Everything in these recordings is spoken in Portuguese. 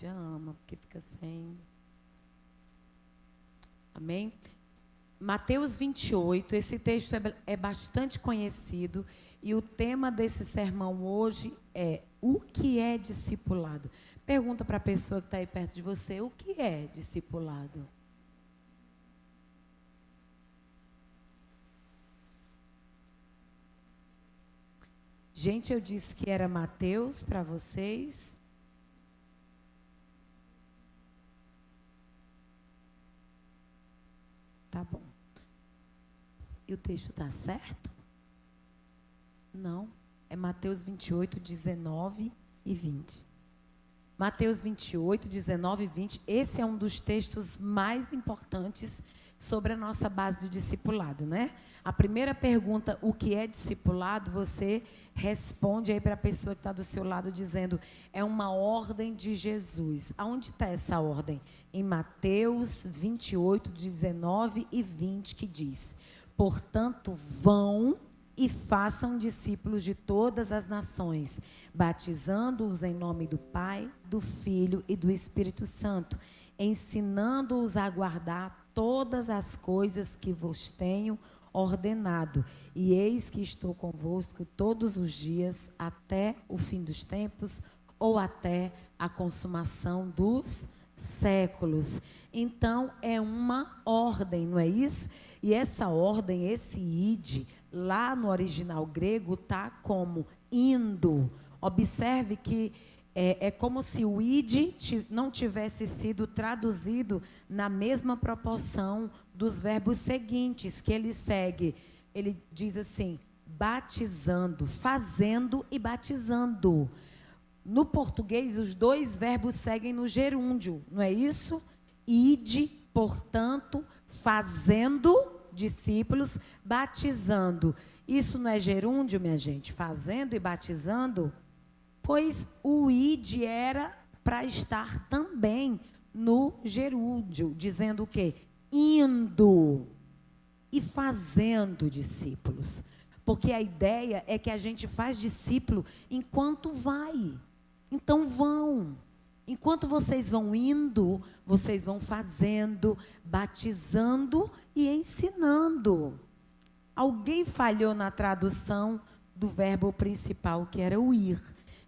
Cláudia ama, porque fica sem. Amém? Mateus 28, esse texto é bastante conhecido e o tema desse sermão hoje é o que é discipulado. Pergunta para a pessoa que está aí perto de você, o que é discipulado? Gente, eu disse que era Mateus para vocês. Tá bom. E o texto está certo? Não. É Mateus 28, 19 e 20. Mateus 28, 19 e 20. Esse é um dos textos mais importantes sobre a nossa base do discipulado, né? A primeira pergunta, o que é discipulado, você responde aí para a pessoa que está do seu lado dizendo, é uma ordem de Jesus. Aonde está essa ordem? Em Mateus 28, 19 e 20, que diz, portanto, vão e façam discípulos de todas as nações, batizando-os em nome do Pai, do Filho e do Espírito Santo, ensinando-os a guardar todas as coisas que vos tenho ordenado. E eis que estou convosco todos os dias até o fim dos tempos ou até a consumação dos séculos. Então, é uma ordem, não é isso? E essa ordem, esse ide, lá no original grego, está como indo. Observe que é como se o id não tivesse sido traduzido na mesma proporção dos verbos seguintes, que ele segue. Ele diz assim, batizando, fazendo e batizando. No português, os dois verbos seguem no gerúndio, não é isso? Ide, portanto, fazendo discípulos, batizando. Isso não é gerúndio, minha gente? Fazendo e batizando? Pois o ide era para estar também no gerúndio, dizendo o quê? Indo e fazendo discípulos. Porque a ideia é que a gente faz discípulo enquanto vai. Então vão. Enquanto vocês vão indo, vocês vão fazendo, batizando e ensinando. Alguém falhou na tradução do verbo principal, que era o ir.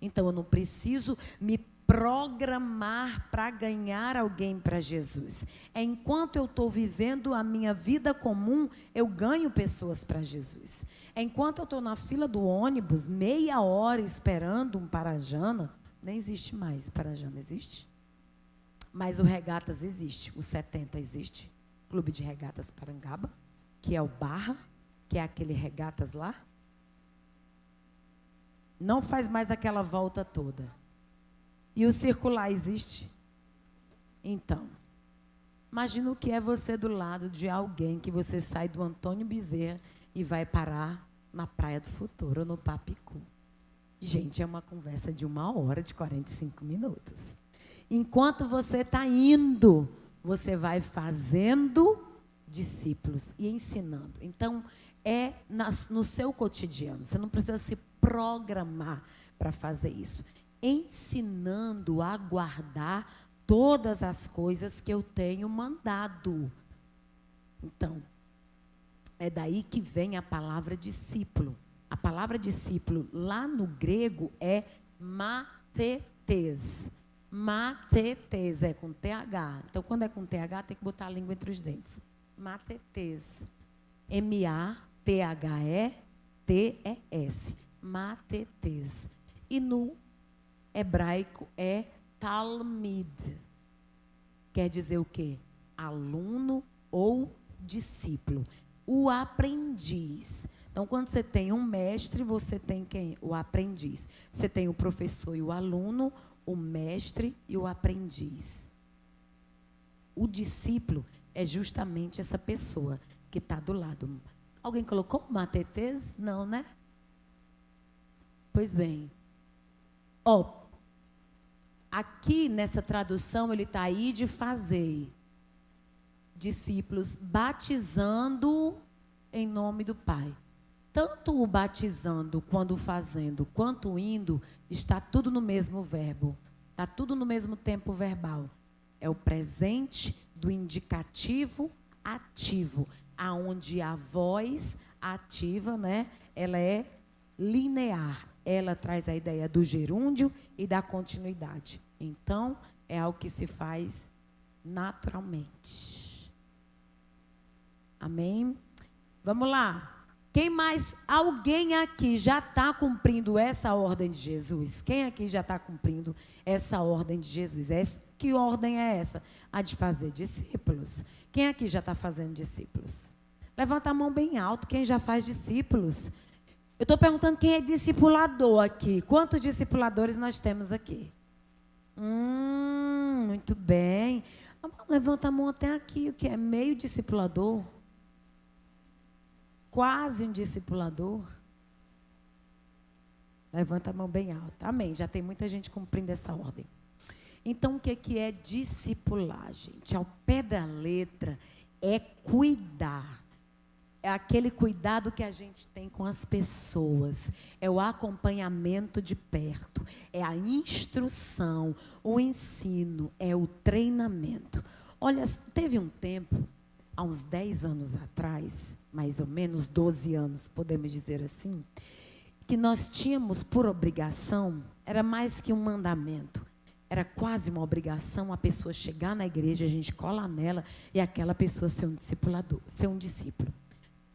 Então, eu não preciso me programar para ganhar alguém para Jesus. É enquanto eu estou vivendo a minha vida comum, eu ganho pessoas para Jesus. É enquanto eu estou na fila do ônibus, meia hora esperando um Parajana, nem existe mais, Parajana existe? Mas o Regatas existe, o 70 existe, Clube de Regatas Parangaba, que é o Barra, que é aquele Regatas lá. Não faz mais aquela volta toda. E o circular existe? Então, imagina o que é você do lado de alguém que você sai do Antônio Bezerra e vai parar na Praia do Futuro, no Papicu. Gente, é uma conversa de 1h de 45 minutos. Enquanto você está indo, você vai fazendo discípulos e ensinando. Então, no seu cotidiano. Você não precisa se programar para fazer isso. Ensinando a guardar todas as coisas que eu tenho mandado. Então, é daí que vem a palavra discípulo. A palavra discípulo lá no grego é matetes. Matetes é com TH. Então, quando é com TH, tem que botar a língua entre os dentes. Matetes. M-A-T-H-E-T-E-S. Matetes. E no hebraico é talmid. Quer dizer o quê? Aluno ou discípulo. O aprendiz. Então, quando você tem um mestre, você tem quem? O aprendiz. Você tem o professor e o aluno, o mestre e o aprendiz. O discípulo é justamente essa pessoa que está do lado. Alguém colocou matetes? Não, né? Pois bem. Aqui nessa tradução ele está aí de fazer discípulos batizando em nome do Pai. Tanto o batizando, quando fazendo, quanto o indo, está tudo no mesmo verbo. Está tudo no mesmo tempo verbal. É o presente do indicativo ativo, aonde a voz ativa, né, ela é linear. Ela traz a ideia do gerúndio e da continuidade. Então, é algo que se faz naturalmente. Amém? Vamos lá. Quem mais? Alguém aqui já está cumprindo essa ordem de Jesus? Quem aqui já está cumprindo essa ordem de Jesus? Que ordem é essa? A de fazer discípulos. Quem aqui já está fazendo discípulos? Levanta a mão bem alto, quem já faz discípulos. Eu estou perguntando quem é discipulador aqui. Quantos discipuladores nós temos aqui? Muito bem. Levanta a mão até aqui, o que é meio discipulador? Quase um discipulador. Levanta a mão bem alta. Amém. Já tem muita gente cumprindo essa ordem. Então, o que é discipular, gente? Ao pé da letra, é cuidar. É aquele cuidado que a gente tem com as pessoas. É o acompanhamento de perto. É a instrução, o ensino, é o treinamento. Olha, teve um tempo, há uns 10 anos atrás, mais ou menos 12 anos, podemos dizer assim, que nós tínhamos por obrigação, era mais que um mandamento, era quase uma obrigação a pessoa chegar na igreja, a gente cola nela e aquela pessoa ser um discipulador, ser um discípulo.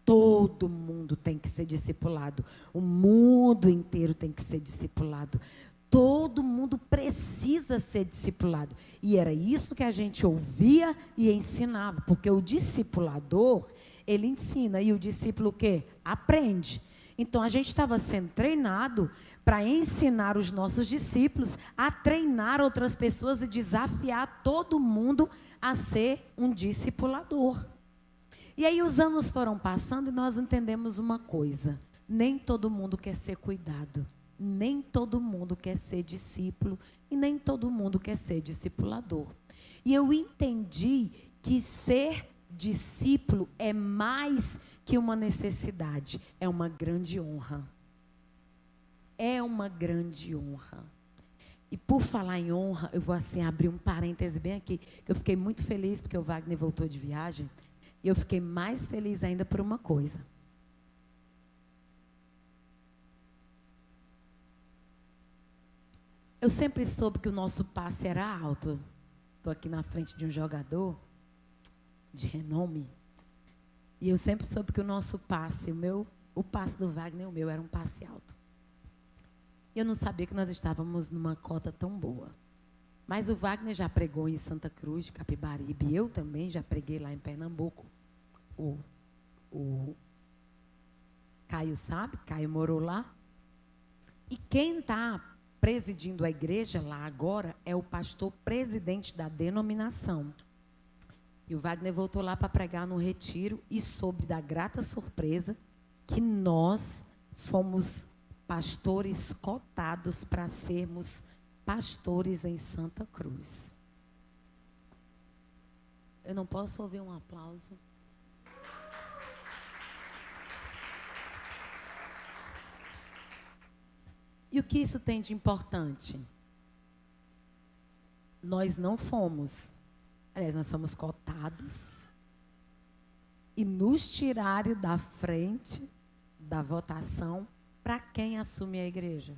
Todo mundo tem que ser discipulado. O mundo inteiro tem que ser discipulado. Todo mundo precisa ser discipulado. E era isso que a gente ouvia e ensinava. Porque o discipulador, ele ensina. E o discípulo o quê? Aprende. Então, a gente estava sendo treinado para ensinar os nossos discípulos a treinar outras pessoas e desafiar todo mundo a ser um discipulador. E aí os anos foram passando e nós entendemos uma coisa. Nem todo mundo quer ser cuidado. Nem todo mundo quer ser discípulo. E nem todo mundo quer ser discipulador. E eu entendi que ser discípulo é mais que uma necessidade. É uma grande honra. É uma grande honra. E por falar em honra, eu vou assim abrir um parêntese bem aqui. Que eu fiquei muito feliz porque o Wagner voltou de viagem. E eu fiquei mais feliz ainda por uma coisa. Eu sempre soube que o nosso passe era alto. Estou aqui na frente de um jogador de renome. E eu sempre soube que o nosso passe, o passe do Wagner, o meu, era um passe alto. E eu não sabia que nós estávamos numa cota tão boa. Mas o Wagner já pregou em Santa Cruz de Capibaribe. E eu também já preguei lá em Pernambuco. O Caio sabe, Caio morou lá. E quem está presidindo a igreja lá agora é o pastor presidente da denominação. E o Wagner voltou lá para pregar no retiro e soube da grata surpresa que nós fomos pastores cotados para sermos pastores em Santa Cruz. Eu não posso ouvir um aplauso? E o que isso tem de importante? Nós não fomos. Aliás, nós somos cotados. E nos tiraram da frente da votação para quem assume a igreja.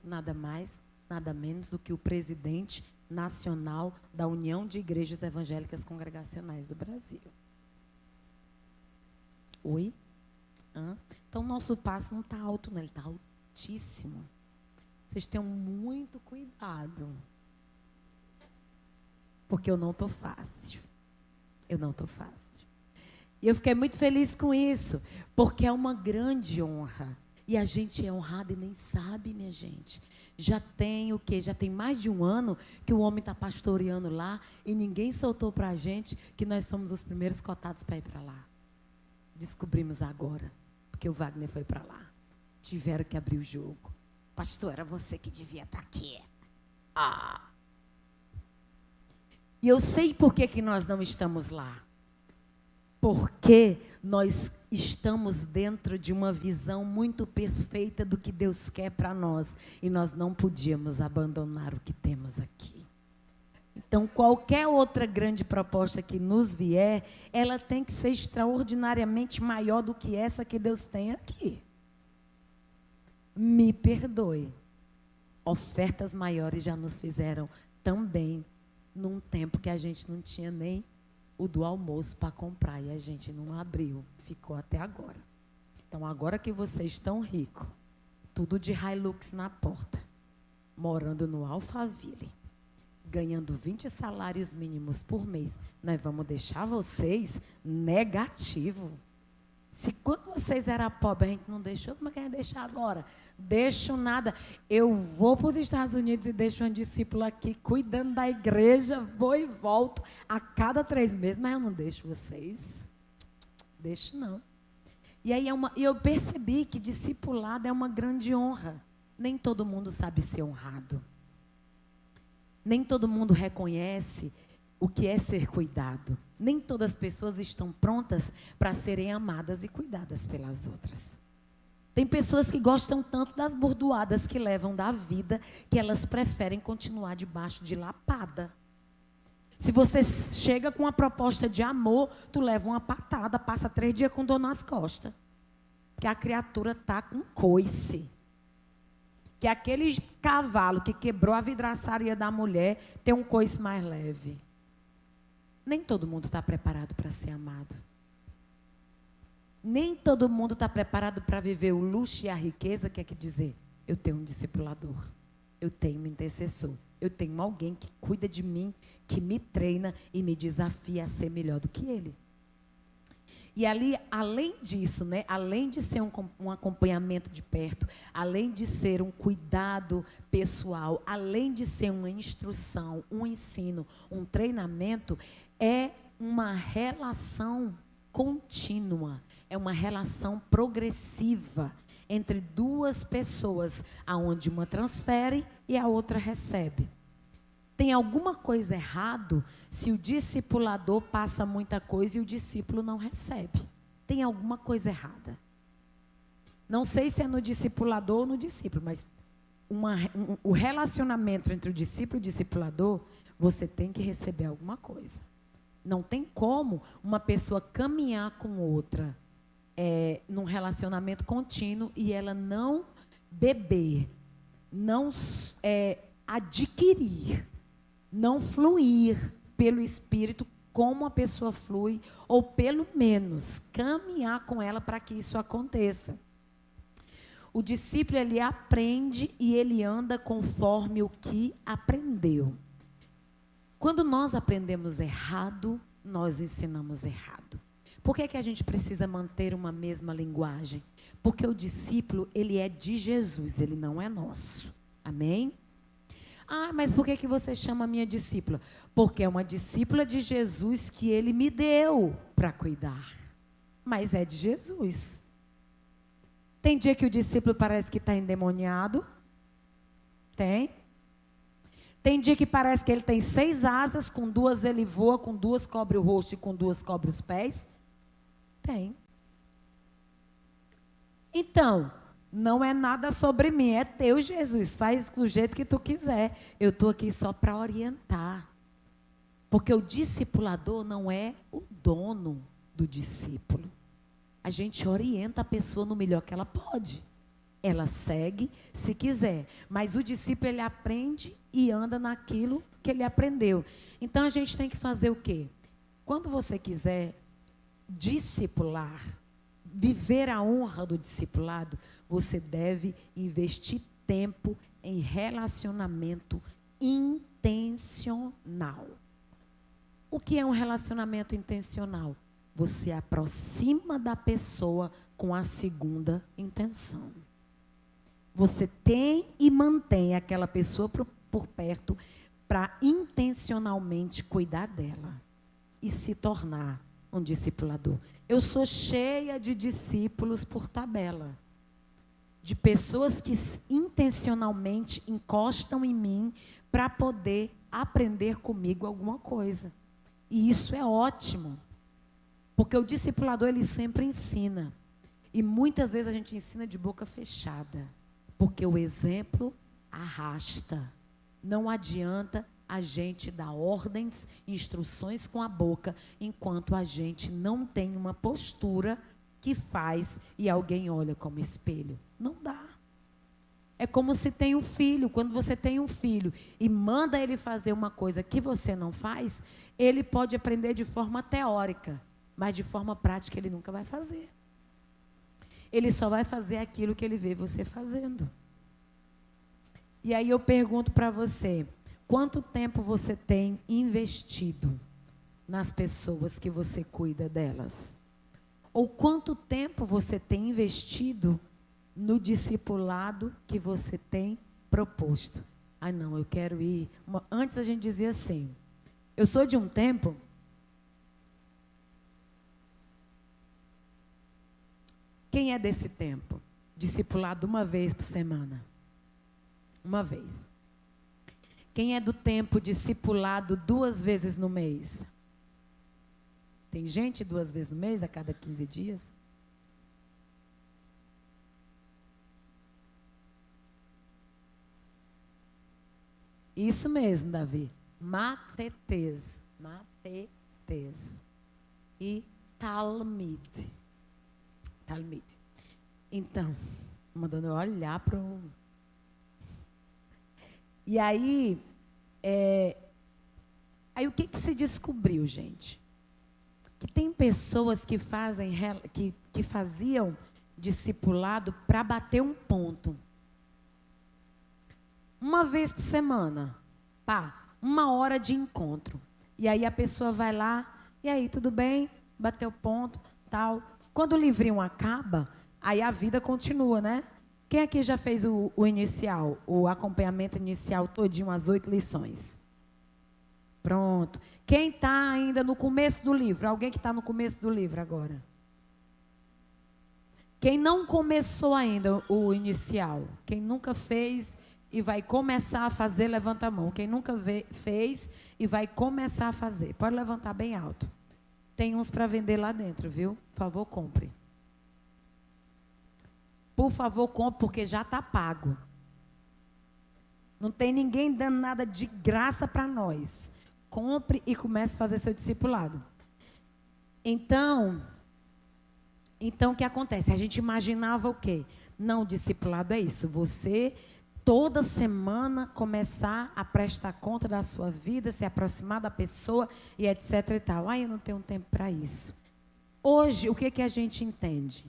Nada mais, nada menos do que o presidente nacional da União de Igrejas Evangélicas Congregacionais do Brasil. Oi? Então, nosso passo não está alto, não, ele está altíssimo. Vocês tenham muito cuidado. Porque eu não estou fácil. Eu não estou fácil. E eu fiquei muito feliz com isso, porque é uma grande honra. E a gente é honrado e nem sabe, minha gente. Já tem o quê? Já tem mais de um ano que o homem está pastoreando lá e ninguém soltou para a gente que nós somos os primeiros cotados para ir para lá. Descobrimos agora, porque o Wagner foi para lá. Tiveram que abrir o jogo. Pastor, era você que devia estar aqui. E eu sei por que nós não estamos lá. Porque nós estamos dentro de uma visão muito perfeita do que Deus quer para nós. E nós não podíamos abandonar o que temos aqui. Então, qualquer outra grande proposta que nos vier, ela tem que ser extraordinariamente maior do que essa que Deus tem aqui. Me perdoe. Ofertas maiores já nos fizeram também num tempo que a gente não tinha nem o do almoço para comprar e a gente não abriu, ficou até agora. Então, agora que vocês estão ricos, tudo de Hilux na porta, morando no Alphaville, ganhando 20 salários mínimos por mês, nós vamos deixar vocês negativo. Se quando vocês eram pobres, a gente não deixou, como é que a gente vai deixar agora? Deixo nada. Eu vou para os Estados Unidos e deixo um discípulo aqui cuidando da igreja, vou e volto a cada 3 meses, mas eu não deixo vocês. Deixo não. E aí eu percebi que discipulado é uma grande honra. Nem todo mundo sabe ser honrado. Nem todo mundo reconhece o que é ser cuidado. Nem todas as pessoas estão prontas para serem amadas e cuidadas pelas outras. Tem pessoas que gostam tanto das bordoadas que levam da vida, que elas preferem continuar debaixo de lapada. Se você chega com uma proposta de amor, tu leva uma patada, passa 3 dias com dor nas costas. Que a criatura está com coice. Que aquele cavalo que quebrou a vidraçaria da mulher tem um coice mais leve. Nem todo mundo está preparado para ser amado. Nem todo mundo está preparado para viver o luxo e a riqueza, quer dizer, eu tenho um discipulador, eu tenho um intercessor, eu tenho alguém que cuida de mim, que me treina e me desafia a ser melhor do que ele. E ali, além disso, né, além de ser um acompanhamento de perto, além de ser um cuidado pessoal, além de ser uma instrução, um ensino, um treinamento, é uma relação contínua, é uma relação progressiva entre 2 pessoas, aonde uma transfere e a outra recebe. Tem alguma coisa errado se o discipulador passa muita coisa e o discípulo não recebe. Tem alguma coisa errada. Não sei se é no discipulador ou no discípulo, mas o relacionamento entre o discípulo e o discipulador, você tem que receber alguma coisa. Não tem como uma pessoa caminhar com outra num relacionamento contínuo e ela não beber, não adquirir, não fluir pelo Espírito como a pessoa flui, ou pelo menos caminhar com ela para que isso aconteça. O discípulo, ele aprende e ele anda conforme o que aprendeu. Quando nós aprendemos errado, nós ensinamos errado. Por que a gente precisa manter uma mesma linguagem? Porque o discípulo, ele é de Jesus, ele não é nosso. Amém? Ah, mas por que você chama a minha discípula? Porque é uma discípula de Jesus que ele me deu para cuidar. Mas é de Jesus. Tem dia que o discípulo parece que está endemoniado? Tem. Tem dia que parece que ele tem 6 asas, com 2 ele voa, com 2 cobre o rosto e com 2 cobre os pés? Tem. Então, não é nada sobre mim, é teu, Jesus. Faz do jeito que tu quiser. Eu estou aqui só para orientar. Porque o discipulador não é o dono do discípulo. A gente orienta a pessoa no melhor que ela pode. Ela segue se quiser. Mas o discípulo, ele aprende e anda naquilo que ele aprendeu. Então, a gente tem que fazer o quê? Quando você quiser discipular, viver a honra do discipulado, você deve investir tempo em relacionamento intencional. O que é um relacionamento intencional? Você aproxima da pessoa com a segunda intenção. Você tem e mantém aquela pessoa por perto para intencionalmente cuidar dela e se tornar um discipulador. Eu sou cheia de discípulos por tabela. De pessoas que intencionalmente encostam em mim para poder aprender comigo alguma coisa. E isso é ótimo. Porque o discipulador, ele sempre ensina. E muitas vezes a gente ensina de boca fechada. Porque o exemplo arrasta. Não adianta a gente dar ordens, instruções com a boca, enquanto a gente não tem uma postura que faz e alguém olha como espelho. Não dá. É como se tem um filho. Quando você tem um filho e manda ele fazer uma coisa que você não faz, ele pode aprender de forma teórica, mas de forma prática ele nunca vai fazer. Ele só vai fazer aquilo que ele vê você fazendo. E aí eu pergunto para você, quanto tempo você tem investido nas pessoas que você cuida delas? Ou quanto tempo você tem investido no discipulado que você tem proposto? Ah, não, eu quero ir. Antes a gente dizia assim, eu sou de um tempo... Quem é desse tempo? Discipulado uma vez por semana. Uma vez. Quem é do tempo discipulado 2 vezes no mês? Tem gente 2 vezes no mês, a cada 15 dias? Isso mesmo, Davi. Matetes. Matetes. E Talmid. Talmid. Então, mandando eu olhar para o... E aí, aí o que se descobriu, gente? Que tem pessoas que faziam discipulado para bater um ponto. Uma vez por semana, 1 hora de encontro. E aí a pessoa vai lá, e aí, tudo bem? Bateu ponto, tal. Quando o livrinho acaba, aí a vida continua, né? Quem aqui já fez o inicial, o acompanhamento inicial todinho, as 8 lições? Pronto. Quem está ainda no começo do livro? Alguém que está no começo do livro agora? Quem não começou ainda o inicial? Quem nunca fez e vai começar a fazer, levanta a mão. Quem nunca fez e vai começar a fazer, pode levantar bem alto. Tem uns para vender lá dentro, viu? Por favor, compre. Por favor, compre, porque já está pago. Não tem ninguém dando nada de graça para nós. Compre e comece a fazer seu discipulado. Então, o que acontece? A gente imaginava o quê? Não, discipulado é isso. Você, toda semana, começar a prestar conta da sua vida, se aproximar da pessoa e etc e tal. Eu não tenho tempo para isso. Hoje, o que a gente entende?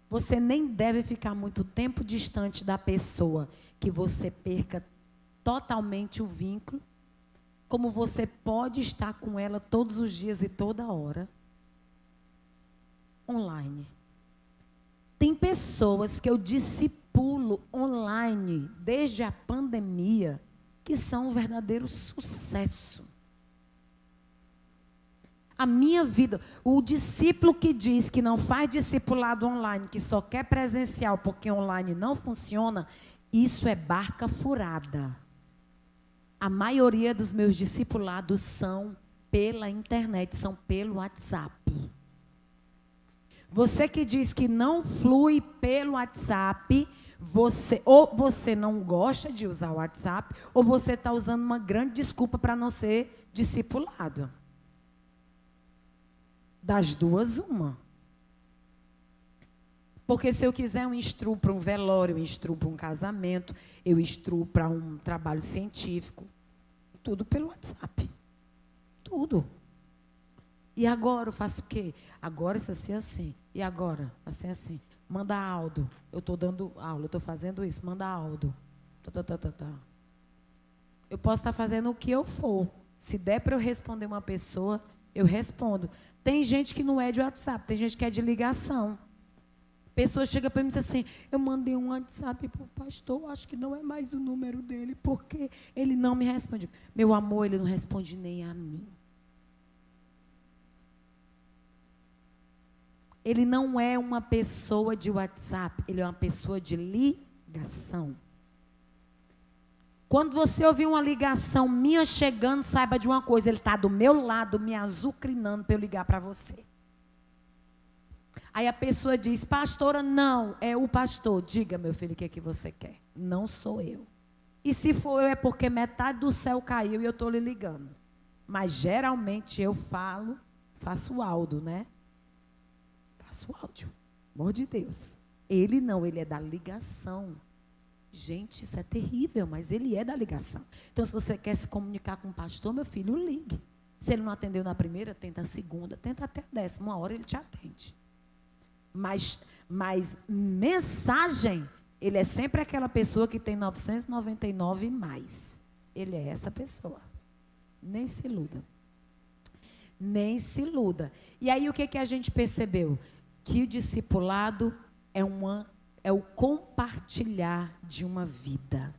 Você nem deve ficar muito tempo distante da pessoa, que você perca totalmente o vínculo, como você pode estar com ela todos os dias e toda hora, online. Tem pessoas que eu discipulo online, desde a pandemia, que são um verdadeiro sucesso. A minha vida, o discípulo que diz que não faz discipulado online, que só quer presencial porque online não funciona, isso é barca furada. A maioria dos meus discipulados são pela internet, são pelo WhatsApp. Você que diz que não flui pelo WhatsApp, ou você não gosta de usar o WhatsApp, ou você está usando uma grande desculpa para não ser discipulado. Das duas, uma. Porque se eu quiser eu instruo para um velório, eu instruo para um casamento, eu instruo para um trabalho científico. Tudo pelo WhatsApp. Tudo. E agora eu faço o quê? Agora isso assim. E agora? Assim. Manda Aldo. Eu estou dando aula, eu estou fazendo isso. Manda Aldo. Eu posso estar fazendo o que eu for. Se der para eu responder uma pessoa, eu respondo. Tem gente que não é de WhatsApp, tem gente que é de ligação. Pessoa chega para mim e diz assim, eu mandei um WhatsApp para o pastor, acho que não é mais o número dele, porque ele não me responde. Meu amor, ele não responde nem a mim. Ele não é uma pessoa de WhatsApp, ele é uma pessoa de ligação. Quando você ouvir uma ligação minha chegando, saiba de uma coisa, ele está do meu lado, me azucrinando para eu ligar para você. Aí a pessoa diz, pastora, não, é o pastor. Diga, meu filho, o que é que você quer? Não sou eu. E se for eu, é porque metade do céu caiu e eu estou lhe ligando. Mas geralmente eu faço áudio, né? Faço áudio. Amor de Deus. Ele não, ele é da ligação. Gente, isso é terrível, mas ele é da ligação. Então, se você quer se comunicar com o pastor, meu filho, ligue. Se ele não atendeu na primeira, tenta a segunda, tenta até a 10ª. Uma hora ele te atende. Mas mensagem, ele é sempre aquela pessoa que tem 999 e mais. Ele é essa pessoa. Nem se iluda. Nem se iluda. E aí o que a gente percebeu? Que o discipulado é o compartilhar de uma vida.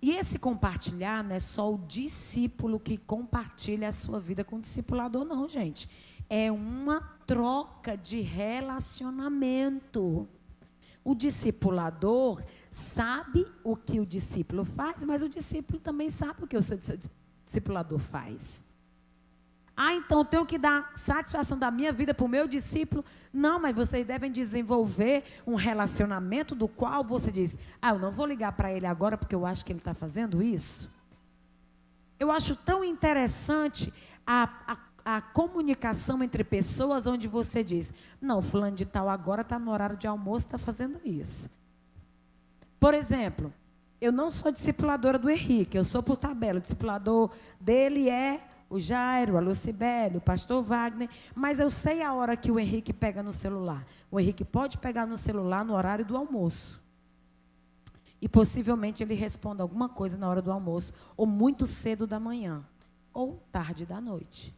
E esse compartilhar não é só o discípulo que compartilha a sua vida com o discipulador, não, gente. É uma troca de relacionamento. O discipulador sabe o que o discípulo faz, mas o discípulo também sabe o que o seu discipulador faz. Ah, então eu tenho que dar satisfação da minha vida para o meu discípulo? Não, mas vocês devem desenvolver um relacionamento do qual você diz, eu não vou ligar para ele agora porque eu acho que ele está fazendo isso. Eu acho tão interessante a comunicação entre pessoas onde você diz, não, fulano de tal agora está no horário de almoço, está fazendo isso. Por exemplo, eu não sou discipuladora do Henrique, eu sou por tabela, o discipulador dele é o Jairo, a Lucibele, o pastor Wagner, mas eu sei a hora que o Henrique pega no celular. O Henrique pode pegar no celular no horário do almoço. E possivelmente ele responda alguma coisa na hora do almoço, ou muito cedo da manhã, ou tarde da noite.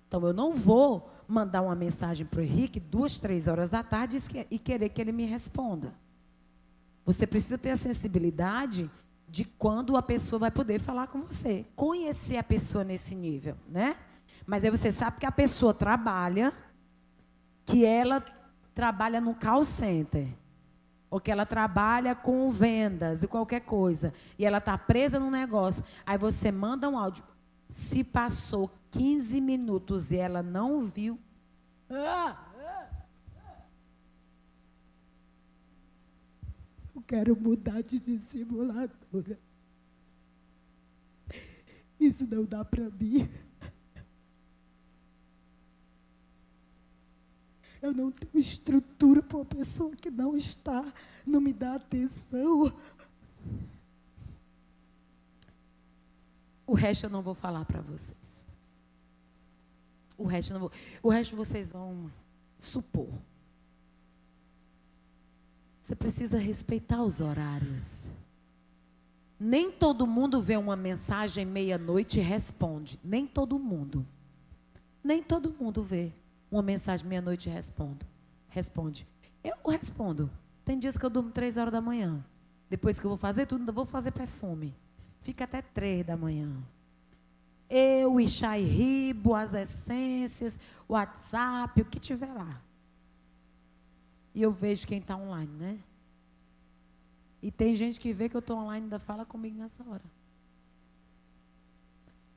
Então eu não vou mandar uma mensagem para o Henrique 2, 3 horas da tarde e querer que ele me responda. Você precisa ter a sensibilidade de quando a pessoa vai poder falar com você. Conhecer a pessoa nesse nível, né? Mas aí você sabe que a pessoa trabalha, que ela trabalha no call center, ou que ela trabalha com vendas e qualquer coisa, e ela está presa no negócio. Aí você manda um áudio. Se passou 15 minutos e ela não viu, eu quero mudar de discipuladora. Isso não dá para mim. Eu não tenho estrutura para uma pessoa que não me dá atenção. O resto eu não vou falar para vocês. O resto vocês vão supor. Você precisa respeitar os horários. Nem todo mundo vê uma mensagem meia-noite e responde. Nem todo mundo. Nem todo mundo vê uma mensagem meia-noite e responde. Eu respondo. Tem dias que eu durmo 3 horas da manhã. Depois que eu vou fazer tudo, ainda vou fazer perfume. Fica até 3 da manhã. Eu, o chai ribo, as essências, o WhatsApp, o que tiver lá. E eu vejo quem está online, né? E tem gente que vê que eu estou online e ainda fala comigo nessa hora.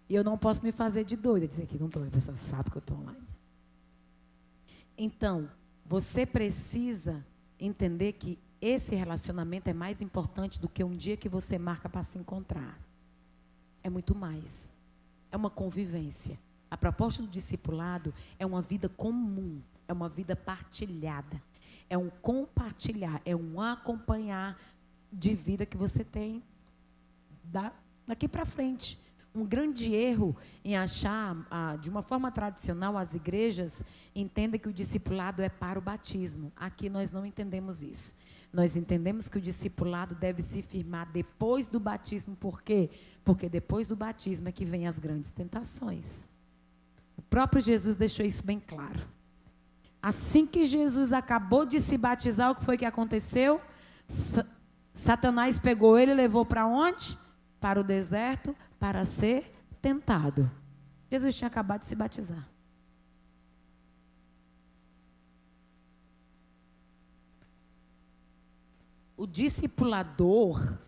E eu não posso me fazer de doida, dizer que não estou, a pessoa sabe que eu estou online. Então, você precisa entender que esse relacionamento é mais importante do que um dia que você marca para se encontrar. É muito mais. É uma convivência. A proposta do discipulado é uma vida comum, é uma vida partilhada. É um compartilhar, é um acompanhar de vida que você tem daqui para frente. Um grande erro em achar, de uma forma tradicional, as igrejas entendem que o discipulado é para o batismo. Aqui nós não entendemos isso. Nós entendemos que o discipulado deve se firmar depois do batismo. Por quê? Porque depois do batismo é que vem as grandes tentações. O próprio Jesus deixou isso bem claro. Assim que Jesus acabou de se batizar, o que foi que aconteceu? Satanás pegou ele e levou para onde? Para o deserto, para ser tentado. Jesus tinha acabado de se batizar. O discipulador,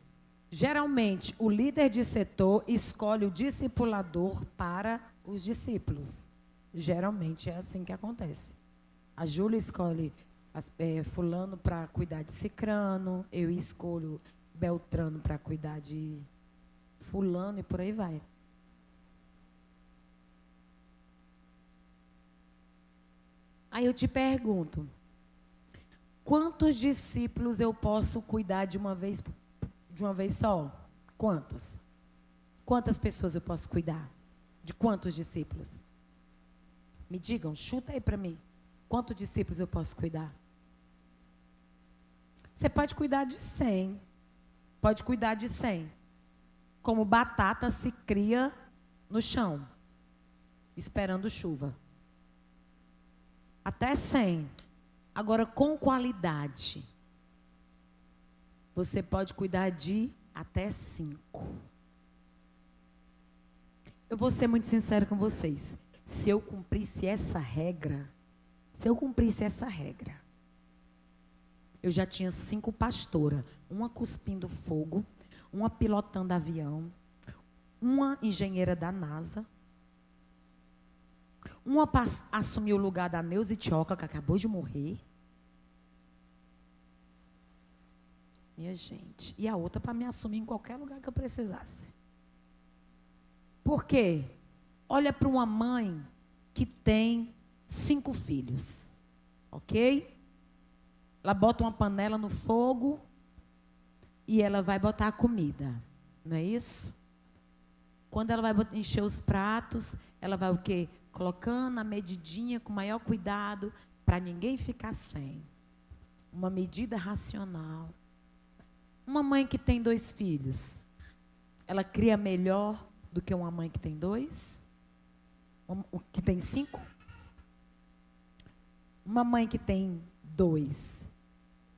geralmente, o líder de setor escolhe o discipulador para os discípulos. Geralmente é assim que acontece. A Júlia escolhe fulano para cuidar de cicrano, eu escolho Beltrano para cuidar de fulano e por aí vai. Aí eu te pergunto, quantos discípulos eu posso cuidar de uma vez só? Quantas? Quantas pessoas eu posso cuidar? De quantos discípulos? Me digam, chuta aí para mim. Quantos discípulos eu posso cuidar? Você pode cuidar de 100. Pode cuidar de 100. Como batata se cria no chão, esperando chuva. Até 100. Agora, com qualidade, você pode cuidar de até 5. Eu vou ser muito sincera com vocês. Se eu cumprisse essa regra, eu já tinha 5 pastoras. Uma cuspindo fogo, uma pilotando avião, uma engenheira da NASA, uma assumiu o lugar da Neuza Tioca, que acabou de morrer. Minha gente. E a outra para me assumir em qualquer lugar que eu precisasse. Por quê? Olha para uma mãe que tem 5 filhos. Ok? Ela bota uma panela no fogo e ela vai botar a comida. Não é isso? Quando ela vai encher os pratos, ela vai o quê? Colocando a medidinha com maior cuidado para ninguém ficar sem. Uma medida racional. Uma mãe que tem 2 filhos, ela cria melhor do que uma mãe que tem 2? Que tem 5? Uma mãe que tem 2,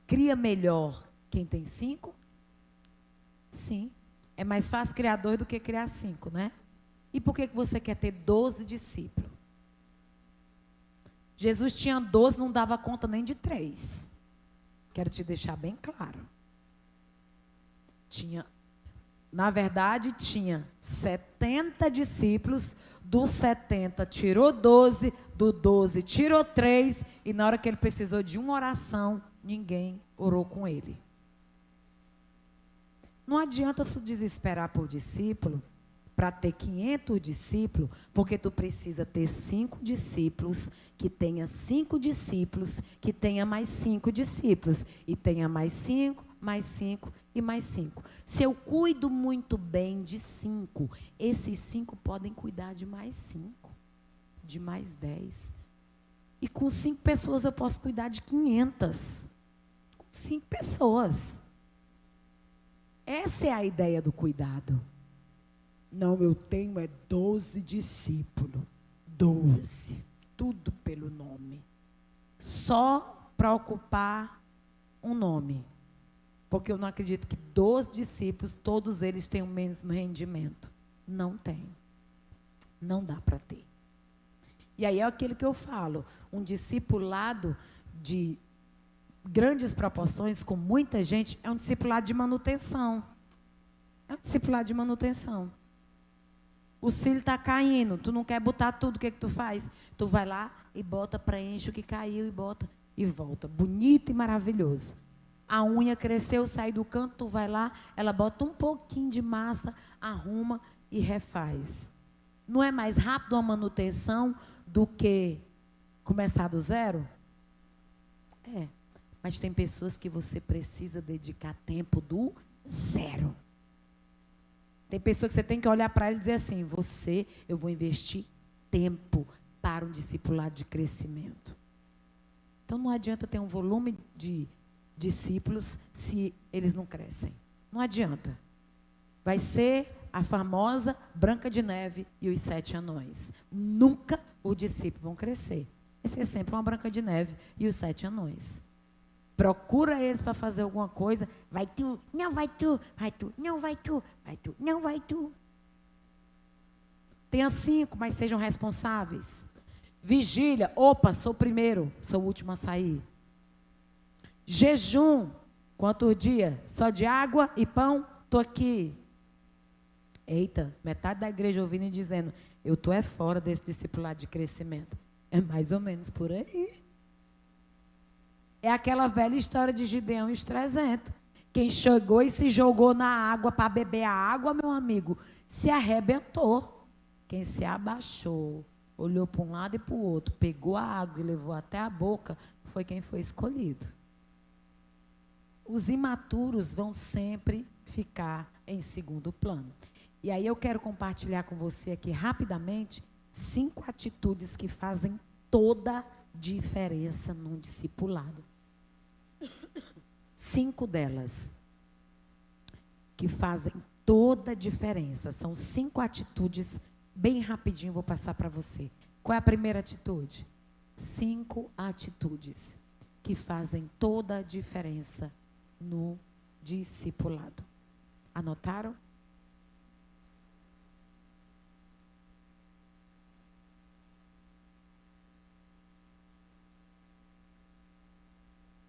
cria melhor quem tem 5? Sim. É mais fácil criar 2 do que criar 5, né? E por que você quer ter 12 discípulos? Jesus tinha 12, não dava conta nem de 3. Quero te deixar bem claro. Na verdade, tinha 70 discípulos, dos 70 tirou 12, do 12 tirou 3, e na hora que ele precisou de uma oração, ninguém orou com ele. Não adianta tu desesperar por discípulo, para ter 500 discípulos, porque tu precisa ter 5 discípulos, que tenha 5 discípulos, que tenha mais 5 discípulos, e tenha mais 5, mais 5 e mais 5. Se eu cuido muito bem de 5, esses 5 podem cuidar de mais 5, de mais 10. E com 5 pessoas eu posso cuidar de 500. Com 5 pessoas. Essa é a ideia do cuidado. Não, eu tenho 12 discípulos. 12. Tudo pelo nome. Só para ocupar um nome. Porque eu não acredito que 12 discípulos, todos eles têm o mesmo rendimento. Não tem. Não dá para ter. E aí é aquilo que eu falo. Um discipulado de grandes proporções, com muita gente, é um discipulado de manutenção. É um discipulado de manutenção. O cílio está caindo, tu não quer botar tudo, o que tu faz? Tu vai lá e bota, preenche o que caiu e bota e volta. Bonito e maravilhoso. A unha cresceu, sai do canto, tu vai lá, ela bota um pouquinho de massa, arruma e refaz. Não é mais rápido a manutenção do que começar do zero? É, mas tem pessoas que você precisa dedicar tempo do zero. Tem pessoas que você tem que olhar para ela e dizer assim, eu vou investir tempo para um discipulado de crescimento. Então não adianta ter um volume de discípulos se eles não crescem. Não adianta. Vai ser a famosa Branca de Neve e os 7 anões. Nunca os discípulos vão crescer. Vai ser sempre uma Branca de Neve e os 7 anões. Procura eles para fazer alguma coisa. Vai tu, não vai tu, vai tu, não vai tu, vai tu, não vai tu. Tenha 5, mas sejam responsáveis. Vigília, opa, sou o primeiro, sou o último a sair. Jejum, quantos dias? Só de água e pão? Estou aqui. Eita, metade da igreja ouvindo e dizendo, eu estou fora desse discipulado de crescimento. É mais ou menos por aí. É aquela velha história de Gideão e os 300. Quem chegou e se jogou na água para beber a água, meu amigo, se arrebentou. Quem se abaixou, olhou para um lado e para o outro, pegou a água e levou até a boca, foi quem foi escolhido. Os imaturos vão sempre ficar em segundo plano. E aí eu quero compartilhar com você aqui rapidamente 5 atitudes que fazem toda diferença num discipulado. 5 delas que fazem toda a diferença. São 5 atitudes, bem rapidinho vou passar para você. Qual é a primeira atitude? 5 atitudes que fazem toda a diferença no discipulado. Anotaram?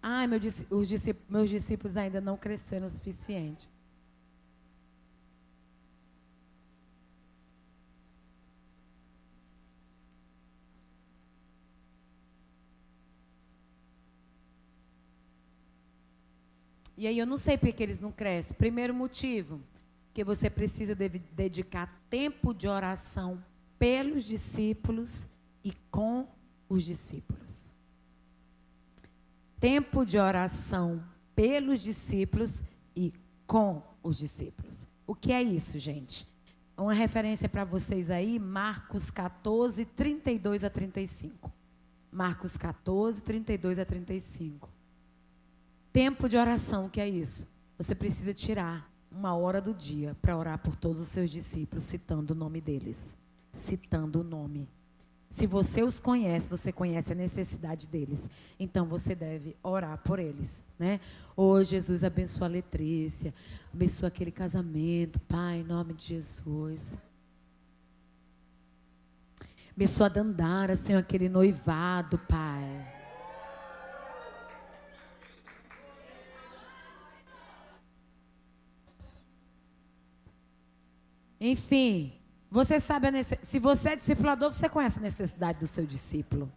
Ai, meus discípulos ainda não cresceram o suficiente. E aí eu não sei por que eles não crescem. Primeiro motivo, que você precisa dedicar tempo de oração pelos discípulos e com os discípulos. Tempo de oração pelos discípulos e com os discípulos. O que é isso, gente? Uma referência para vocês aí, Marcos 14, 32 a 35. Marcos 14, 32 a 35. Tempo de oração, o que é isso? Você precisa tirar 1 hora do dia para orar por todos os seus discípulos, citando o nome deles. Citando o nome. Se você os conhece, você conhece a necessidade deles. Então, você deve orar por eles, né? Oh, Jesus, abençoa a Letrícia. Abençoa aquele casamento, Pai, em nome de Jesus. Abençoa a Dandara, Senhor, aquele noivado, Pai. Enfim, você sabe se você é discipulador, você conhece a necessidade do seu discípulo.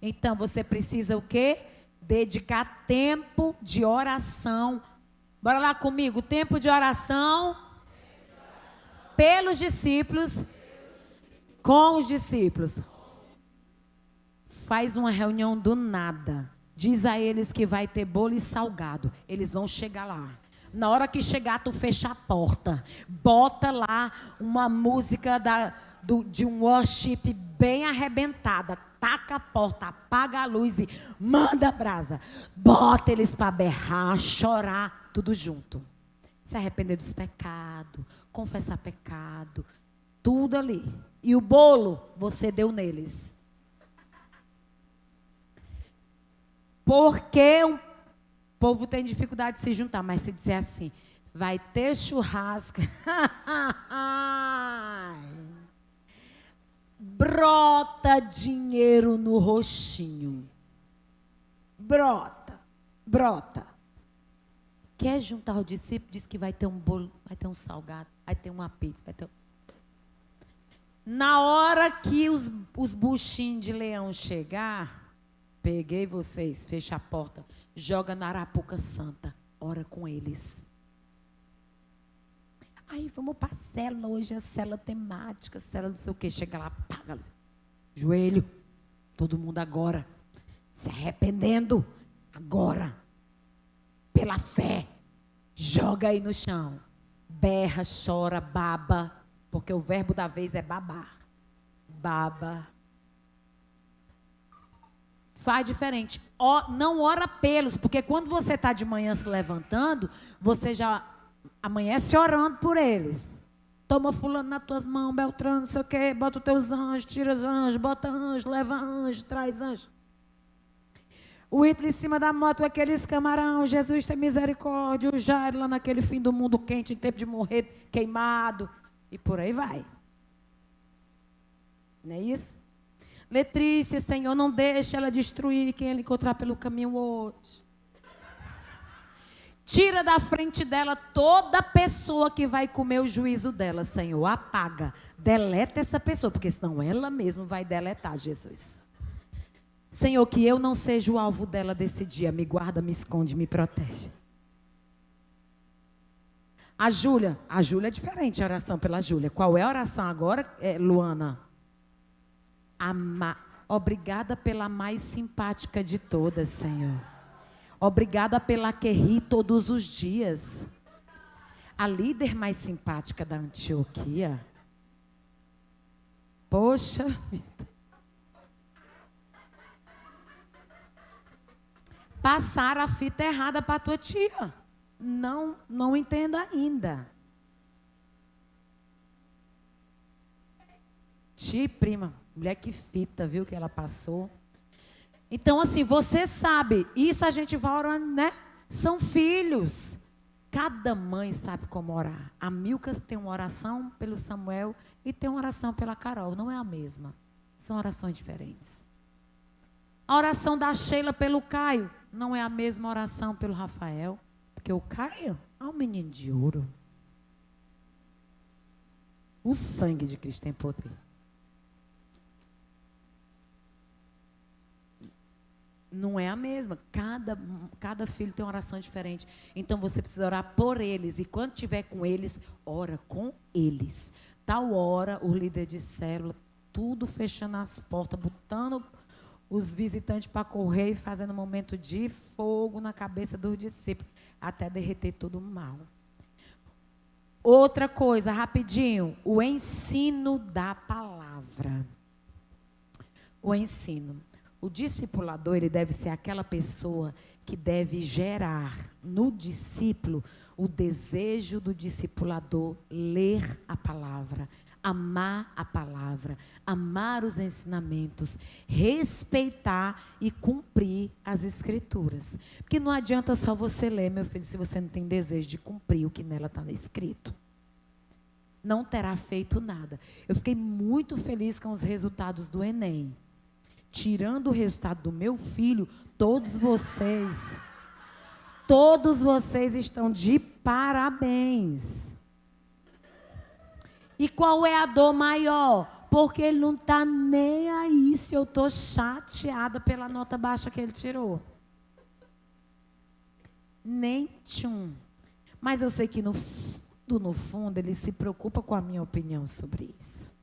Então, você precisa o quê? Dedicar tempo de oração. Bora lá comigo, tempo de oração pelos discípulos, com os discípulos. Faz uma reunião do nada. Diz a eles que vai ter bolo e salgado. Eles vão chegar lá. Na hora que chegar, tu fecha a porta. Bota lá uma música de um worship bem arrebentada. Taca a porta, apaga a luz e manda a brasa. Bota eles para berrar, chorar, tudo junto. Se arrepender dos pecados, confessar pecado, tudo ali. E o bolo, você deu neles. Porque o povo tem dificuldade de se juntar, mas se dizer assim, vai ter churrasco. Brota dinheiro no roxinho. Brota, brota. Quer juntar o discípulo? Diz que vai ter um bolo, vai ter um salgado, vai ter uma pizza, vai ter... Na hora que os buchinhos de leão chegar, peguei vocês, fecha a porta, joga na Arapuca Santa, ora com eles. Aí vamos para a célula, hoje é célula temática, célula não sei o quê. Chega lá, paga, joelho, todo mundo agora, se arrependendo, agora, pela fé, joga aí no chão, berra, chora, baba, porque o verbo da vez é babar, baba. Faz diferente, não ora pelos, porque quando você está de manhã se levantando, você já amanhece orando por eles. Toma fulano nas tuas mãos, Beltrano, não sei o quê, bota os teus anjos, tira os anjos, bota anjo, leva anjo, traz anjo. O Hitler em cima da moto, aqueles camarão, Jesus tem misericórdia, o Jairo lá naquele fim do mundo quente, em tempo de morrer, queimado, e por aí vai. Não é isso? Letrícia, Senhor, não deixe ela destruir quem ela encontrar pelo caminho hoje. Tira da frente dela toda pessoa que vai comer o juízo dela, Senhor. Apaga, deleta essa pessoa, porque senão ela mesma vai deletar, Jesus. Senhor, que eu não seja o alvo dela desse dia. Me guarda, me esconde, me protege. A Júlia é diferente a oração pela Júlia. Qual é a oração agora, Luana? Obrigada pela mais simpática de todas, Senhor. Obrigada pela que ri todos os dias. A líder mais simpática da Antioquia. Poxa vida. Passaram a fita errada para a tua tia. Não entendo ainda. Tia, prima, mulher que fita, viu que ela passou. Então, assim, você sabe, isso a gente vai orando, né? São filhos. Cada mãe sabe como orar. A Milka tem uma oração pelo Samuel e tem uma oração pela Carol. Não é a mesma. São orações diferentes. A oração da Sheila pelo Caio não é a mesma oração pelo Rafael. Porque o Caio é um menino de ouro. O sangue de Cristo tem poder. Não é a mesma. Cada filho tem uma oração diferente. Então você precisa orar por eles. E quando estiver com eles, ora com eles. Tal hora, o líder de célula, tudo fechando as portas, botando os visitantes para correr e fazendo um momento de fogo na cabeça dos discípulos, até derreter todo o mal. Outra coisa, rapidinho, o ensino da palavra. O ensino. O discipulador, ele deve ser aquela pessoa que deve gerar no discípulo o desejo do discipulador ler a palavra, amar a palavra, amar os ensinamentos, respeitar e cumprir as escrituras. Porque não adianta só você ler, meu filho, se você não tem desejo de cumprir o que nela está escrito. Não terá feito nada. Eu fiquei muito feliz com os resultados do Enem. Tirando o resultado do meu filho, todos vocês estão de parabéns. E qual é a dor maior? Porque ele não está nem aí se eu estou chateada pela nota baixa que ele tirou. Nem tchum. Mas eu sei que no fundo, ele se preocupa com a minha opinião sobre isso.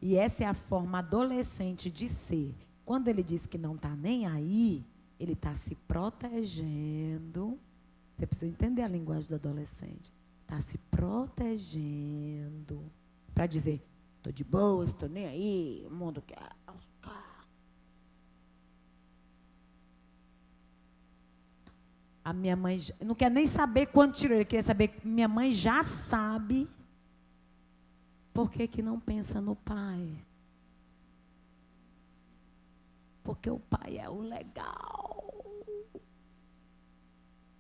E essa é a forma adolescente de ser. Quando ele diz que não está nem aí, ele está se protegendo. Você precisa entender a linguagem do adolescente. Está se protegendo. Para dizer, estou de boa, estou nem aí, o mundo quer. A minha mãe não quer nem saber quanto tirou, ele quer saber que minha mãe já sabe por que não pensa no pai. Porque o pai é o legal.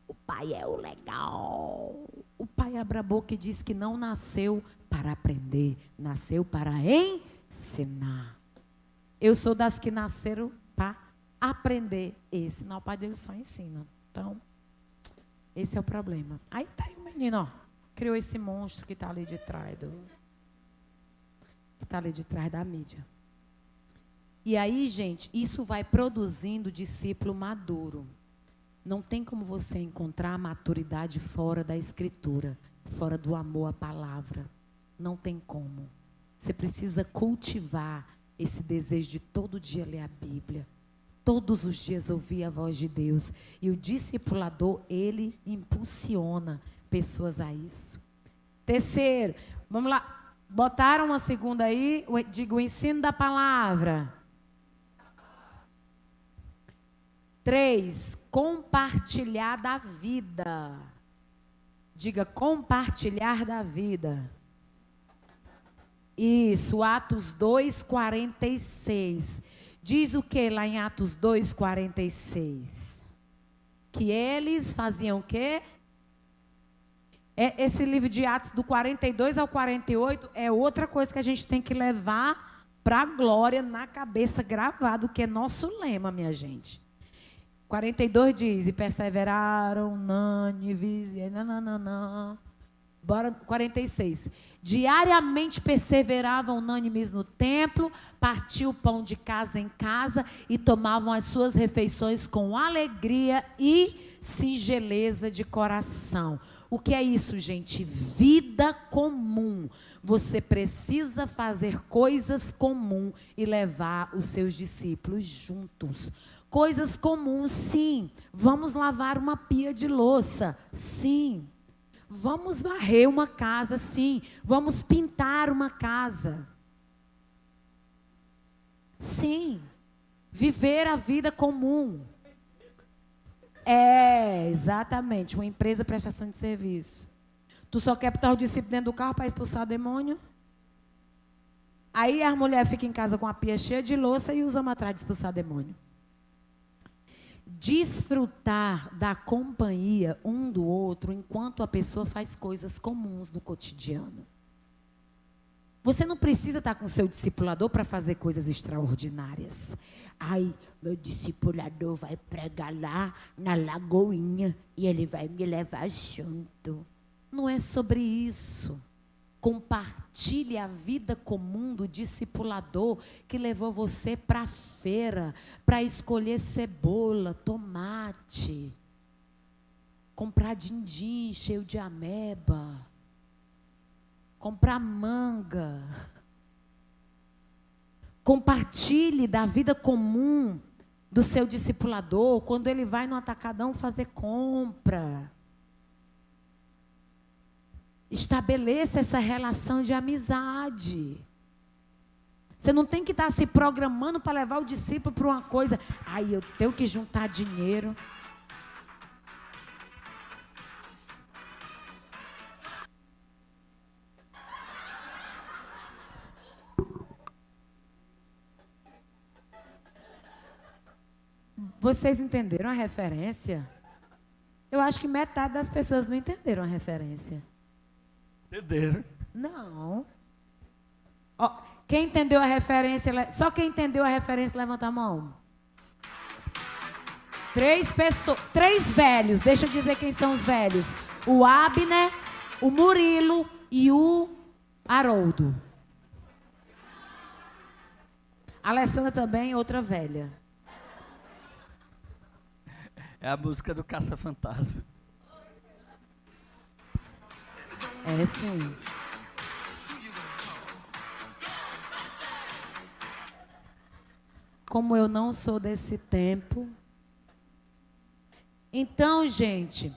O pai é o legal. O pai abre a boca e diz que não nasceu para aprender, nasceu para ensinar. Eu sou das que nasceram para aprender e ensinar. O pai dele só ensina. Então, esse é o problema. Aí tá aí o menino, ó. Criou esse monstro que está ali de trás da mídia. E aí, gente, isso vai produzindo discípulo maduro. Não tem como você encontrar a maturidade fora da escritura, fora do amor à palavra. Não tem como. Você precisa cultivar esse desejo de todo dia ler a Bíblia. Todos os dias ouvir a voz de Deus. E o discipulador, ele impulsiona pessoas a isso. Terceiro, vamos lá. Botaram uma segunda aí, digo, o ensino da palavra. 3, compartilhar da vida. Diga, compartilhar da vida. Isso, Atos 2:46. Diz o que lá em Atos 2:46? Que eles faziam o quê? Esse livro de Atos do 42 ao 48 é outra coisa que a gente tem que levar para a glória na cabeça, gravado, que é nosso lema, minha gente. 42 diz, e perseveraram unânimes, Bora, 46. Diariamente perseveravam unânimes no templo, partiam o pão de casa em casa e tomavam as suas refeições com alegria e singeleza de coração. O que é isso, gente? Vida comum. Você precisa fazer coisas comuns e levar os seus discípulos juntos. Coisas comuns, sim. Vamos lavar uma pia de louça, sim. Vamos varrer uma casa, sim. Vamos pintar uma casa. Sim. Viver a vida comum. É, exatamente. Uma empresa prestação de serviço. Tu só quer botar o discípulo dentro do carro para expulsar demônio? Aí a mulher fica em casa com a pia cheia de louça e usa uma atrás de expulsar demônio. Desfrutar da companhia um do outro enquanto a pessoa faz coisas comuns no cotidiano. Você não precisa estar com o seu discipulador para fazer coisas extraordinárias. Ai, meu discipulador vai pregar lá na Lagoinha e ele vai me levar junto. Não é sobre isso. Compartilhe a vida comum do discipulador que levou você para a feira, para escolher cebola, tomate, comprar din-din cheio de ameba, comprar manga. Compartilhe da vida comum do seu discipulador quando ele vai no atacadão fazer compra. Estabeleça essa relação de amizade. Você não tem que estar se programando para levar o discípulo para uma coisa. Ai, eu tenho que juntar dinheiro. Vocês entenderam a referência? Eu acho que metade das pessoas não entenderam a referência. Entenderam? Não. Ó, quem entendeu a referência, só quem entendeu a referência, levanta a mão. 3 pessoas, 3 velhos, deixa eu dizer quem são os velhos. O Abner, o Murilo e o Haroldo. A Alessandra também, outra velha. É a música do Caça-Fantasma. É sim. Como eu não sou desse tempo. Então, gente,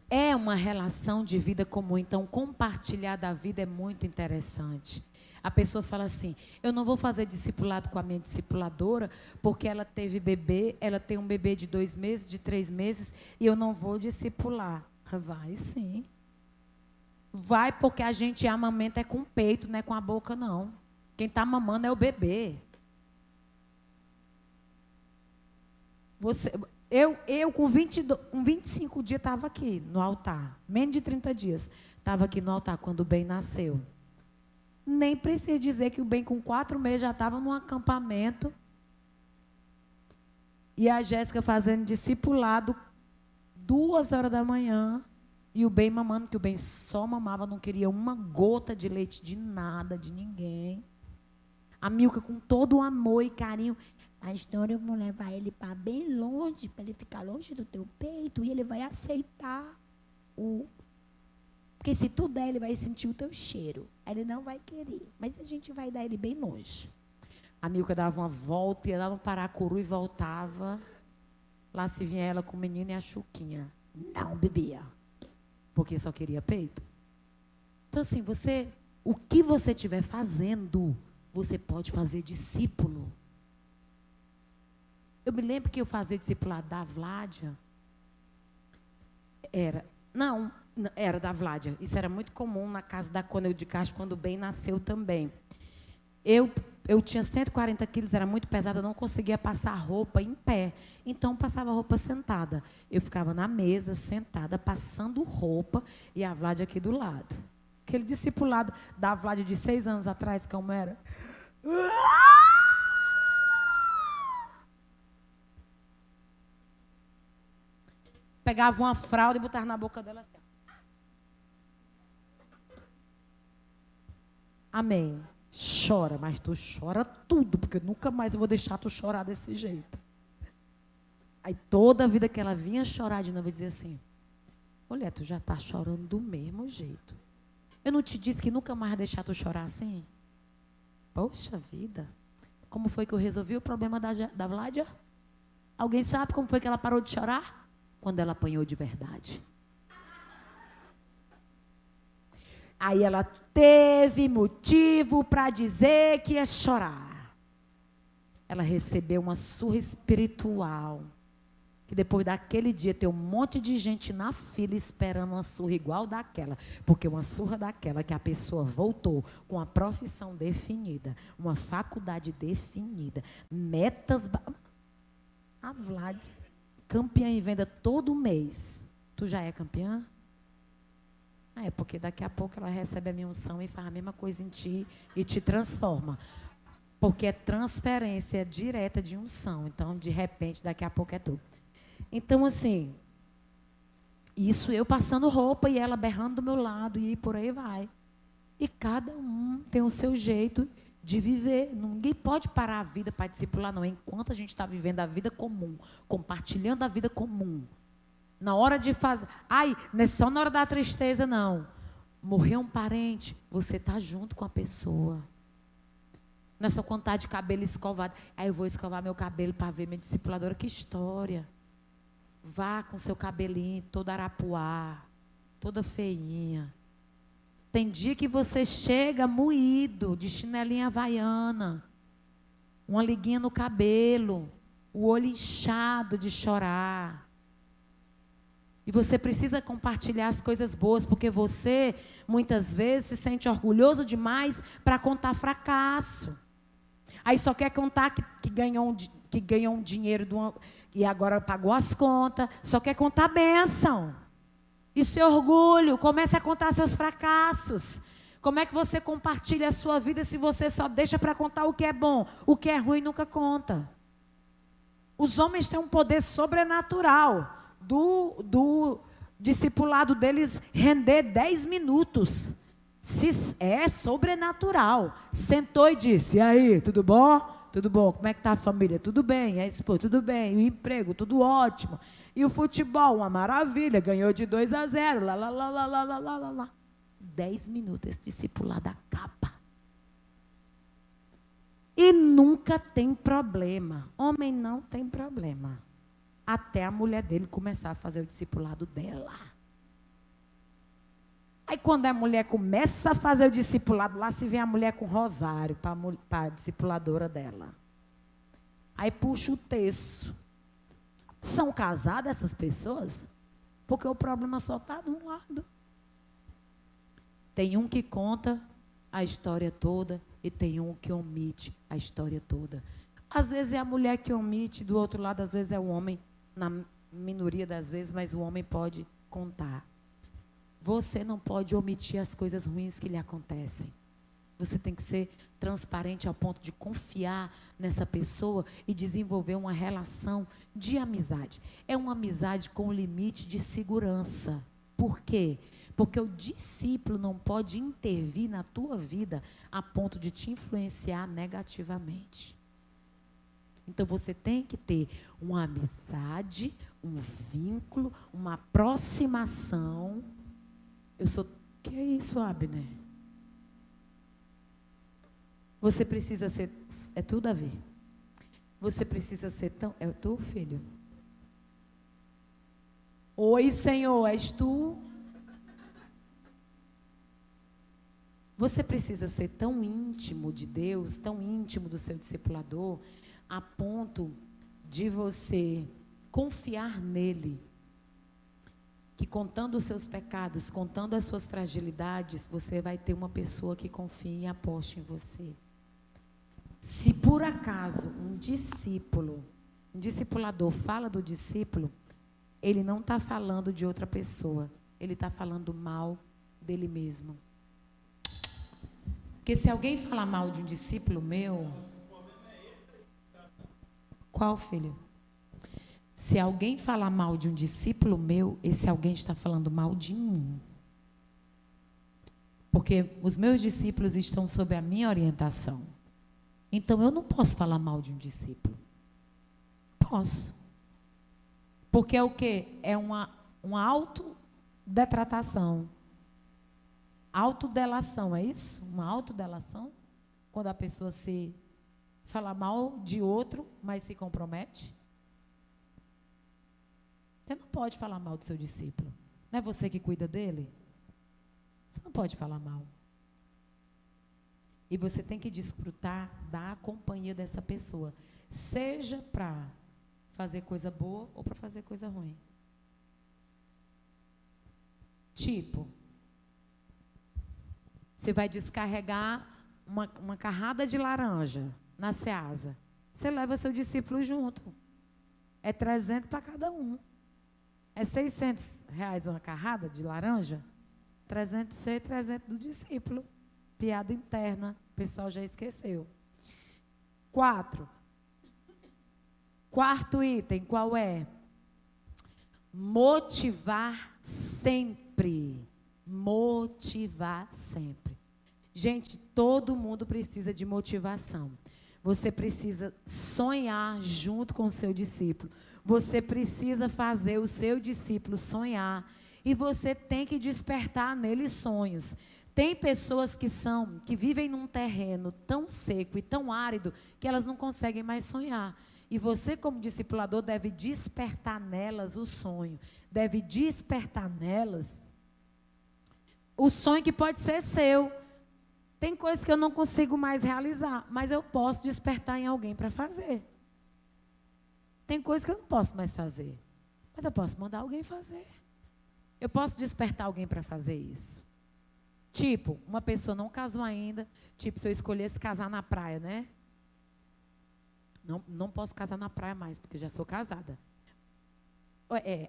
é uma relação de vida comum. Então, compartilhar da vida é muito interessante. A pessoa fala assim, eu não vou fazer discipulado com a minha discipuladora, porque ela teve bebê, ela tem um bebê de 2 meses, de 3 meses, e eu não vou discipular. Vai sim. Vai, porque a gente amamenta é com o peito, não é com a boca, não. Quem está mamando é o bebê. Eu com 25 dias estava aqui no altar. Menos de 30 dias. Estava aqui no altar quando o bem nasceu. Nem precisa dizer que o bem com 4 meses já estava num acampamento. E a Jéssica fazendo discipulado 2 horas da manhã. E o bem mamando, que o bem só mamava, não queria uma gota de leite de nada, de ninguém. A Milka com todo o amor e carinho. A história, eu vou levar ele para bem longe, para ele ficar longe do teu peito, e ele vai aceitar o... Porque se tu der, ele vai sentir o teu cheiro. Aí ele não vai querer, mas a gente vai dar ele bem longe. A Milka dava uma volta, ia lá no Paracuru e voltava. Lá se vinha ela com o menino e a Chuquinha. Não bebia. Porque só queria peito. Então, assim, o que você estiver fazendo, você pode fazer discípulo. Eu me lembro que eu fazia discipulado da Vládia. Era da Vládia. Isso era muito comum na casa da Cônego de Castro, quando o bem nasceu também. Eu tinha 140 quilos, era muito pesada, não conseguia passar roupa em pé. Então, passava roupa sentada. Eu ficava na mesa, sentada, passando roupa, e a Vládia aqui do lado. Aquele discipulado da Vládia de 6 anos atrás, como era? Pegava uma fralda e botava na boca dela assim. Amém. Chora, mas tu chora tudo, porque nunca mais eu vou deixar tu chorar desse jeito. Aí toda a vida que ela vinha chorar de novo, eu dizia assim, olha, tu já tá chorando do mesmo jeito. Eu não te disse que nunca mais deixar tu chorar assim? Poxa vida. Como foi que eu resolvi o problema da Vládia? Alguém sabe como foi que ela parou de chorar? Quando ela apanhou de verdade. Aí ela teve motivo para dizer que ia chorar. Ela recebeu uma surra espiritual. Que depois daquele dia tem um monte de gente na fila esperando uma surra igual daquela. Porque uma surra daquela que a pessoa voltou com a profissão definida, uma faculdade definida, metas... A Vlad, campeã em venda todo mês. Tu já é campeã? É, porque daqui a pouco ela recebe a minha unção e faz a mesma coisa em ti e te transforma. Porque é transferência direta de unção. Então, de repente, daqui a pouco é tu. Então, assim, isso eu passando roupa e ela berrando do meu lado e por aí vai. E cada um tem o seu jeito de viver. Ninguém pode parar a vida para discipular, não. Enquanto a gente está vivendo a vida comum, compartilhando a vida comum. Na hora de fazer... Ai, não é só na hora da tristeza, não. Morreu um parente, você está junto com a pessoa. Não é só quando está de cabelo escovado. Aí eu vou escovar meu cabelo para ver minha discipuladora. Que história. Vá com seu cabelinho todo arapuá, toda feinha. Tem dia que você chega moído, de chinelinha havaiana, uma liguinha no cabelo, o olho inchado de chorar. E você precisa compartilhar as coisas boas, porque você, muitas vezes, se sente orgulhoso demais para contar fracasso. Aí só quer contar que ganhou um dinheiro e agora pagou as contas. Só quer contar bênção. E seu orgulho, comece a contar seus fracassos. Como é que você compartilha a sua vida se você só deixa para contar o que é bom? O que é ruim nunca conta. Os homens têm um poder sobrenatural do discipulado deles render 10 minutos. É sobrenatural. Sentou e disse, e aí, tudo bom? Tudo bom, como é que está a família? Tudo bem, a esposa, tudo bem, o emprego, tudo ótimo. E o futebol, uma maravilha, ganhou de 2-0, lá, lá, lá, lá, lá, lá, lá, lá, lá. 10 minutos, esse discipulado acaba. E nunca tem problema. Homem não tem problema. Até a mulher dele começar a fazer o discipulado dela. Aí quando a mulher começa a fazer o discipulado, lá se vê a mulher com rosário para a discipuladora dela. Aí puxa o terço. São casadas essas pessoas? Porque o problema só está de um lado. Tem um que conta a história toda e tem um que omite a história toda. Às vezes é a mulher que omite, do outro lado às vezes é o homem, na minoria das vezes, mas o homem pode contar. Você não pode omitir as coisas ruins que lhe acontecem. Você tem que ser transparente ao ponto de confiar nessa pessoa e desenvolver uma relação de amizade. É uma amizade com limite de segurança. Por quê? Porque o discípulo não pode intervir na tua vida a ponto de te influenciar negativamente. Então você tem que ter uma amizade, um vínculo, uma aproximação. Que é isso, Abner? Você precisa ser... É tudo a ver. Você precisa ser tão... É tu, filho? Oi, Senhor, és tu? Você precisa ser tão íntimo de Deus, tão íntimo do seu discipulador, a ponto de você confiar nele. Que contando os seus pecados, contando as suas fragilidades, você vai ter uma pessoa que confie e aposte em você. Se por acaso um discipulador fala do discípulo, ele não está falando de outra pessoa, ele está falando mal dele mesmo. Porque se alguém falar mal de um discípulo meu... Qual, filho? Se alguém falar mal de um discípulo meu, esse alguém está falando mal de mim. Porque os meus discípulos estão sob a minha orientação. Então, eu não posso falar mal de um discípulo. Posso. Porque é o quê? É uma autodetratação. Autodelação, é isso? Uma autodelação? Quando a pessoa se fala mal de outro, mas se compromete? Você não pode falar mal do seu discípulo. Não é você que cuida dele? Você não pode falar mal. E você tem que desfrutar da companhia dessa pessoa. Seja para fazer coisa boa ou para fazer coisa ruim. Tipo, você vai descarregar uma carrada de laranja na Ceasa. Você leva seu discípulo junto. É 300 para cada um. É R$600 uma carrada de laranja? 300 seu e 300 do discípulo. Piada interna. O pessoal já esqueceu. 4. Quarto item, qual é? Motivar sempre. Motivar sempre. Gente, todo mundo precisa de motivação. Você precisa sonhar junto com o seu discípulo. Você precisa fazer o seu discípulo sonhar. E você tem que despertar nele sonhos. Tem pessoas que vivem num terreno tão seco e tão árido que elas não conseguem mais sonhar. E você, como discipulador, deve despertar nelas o sonho. Deve despertar nelas o sonho que pode ser seu. Tem coisas que eu não consigo mais realizar, mas eu posso despertar em alguém para fazer. Tem coisas que eu não posso mais fazer, mas eu posso mandar alguém fazer. Eu posso despertar alguém para fazer isso. Tipo, uma pessoa não casou ainda, tipo, se eu escolhesse casar na praia, né? Não posso casar na praia mais, porque eu já sou casada.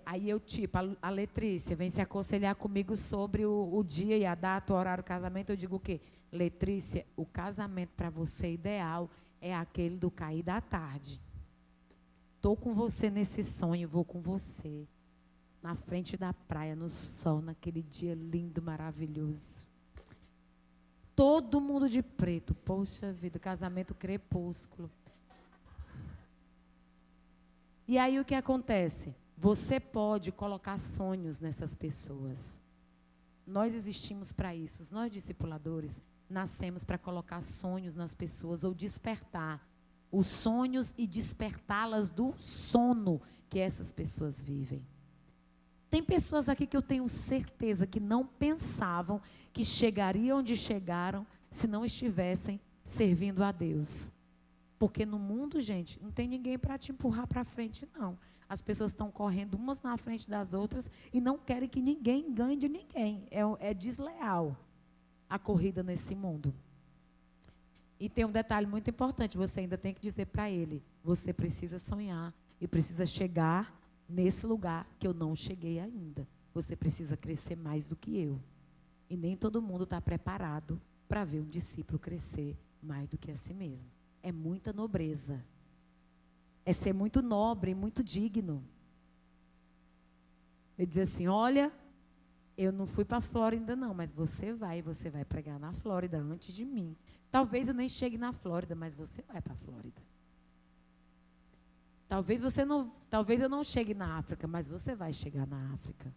Aí eu, tipo, a Letrícia vem se aconselhar comigo sobre o dia e a data, o horário do casamento. Eu digo o quê? Letrícia, o casamento para você ideal é aquele do cair da tarde. Estou com você nesse sonho, vou com você. Na frente da praia, no sol, naquele dia lindo, maravilhoso. Todo mundo de preto. Poxa vida, casamento crepúsculo. E aí o que acontece? Você pode colocar sonhos nessas pessoas. Nós existimos para isso. Nós, discipuladores, nascemos para colocar sonhos nas pessoas ou despertar os sonhos e despertá-las do sono que essas pessoas vivem. Tem pessoas aqui que eu tenho certeza que não pensavam que chegariam onde chegaram se não estivessem servindo a Deus. Porque no mundo, gente, não tem ninguém para te empurrar para frente, não. As pessoas estão correndo umas na frente das outras e não querem que ninguém ganhe de ninguém. É desleal a corrida nesse mundo. E tem um detalhe muito importante, você ainda tem que dizer para ele, você precisa sonhar e precisa chegar nesse lugar que eu não cheguei ainda. Você precisa crescer mais do que eu. E nem todo mundo está preparado para ver um discípulo crescer mais do que a si mesmo. É muita nobreza. É ser muito nobre, muito digno. Eu dizer assim, olha, eu não fui para a Flórida não, mas você vai pregar na Flórida antes de mim. Talvez eu nem chegue na Flórida, mas você vai para a Flórida. Talvez eu não chegue na África, mas você vai chegar na África.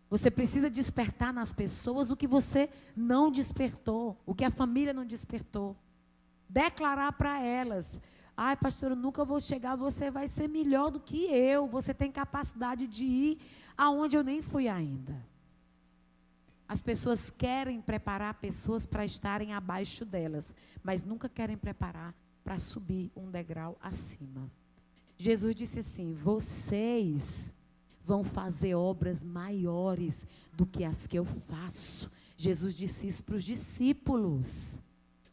Você precisa despertar nas pessoas o que você não despertou, o que a família não despertou. Declarar para elas, ai, pastor, eu nunca vou chegar, você vai ser melhor do que eu, você tem capacidade de ir aonde eu nem fui ainda. As pessoas querem preparar pessoas para estarem abaixo delas, mas nunca querem preparar para subir um degrau acima. Jesus disse assim, vocês vão fazer obras maiores do que as que eu faço. Jesus disse isso para os discípulos.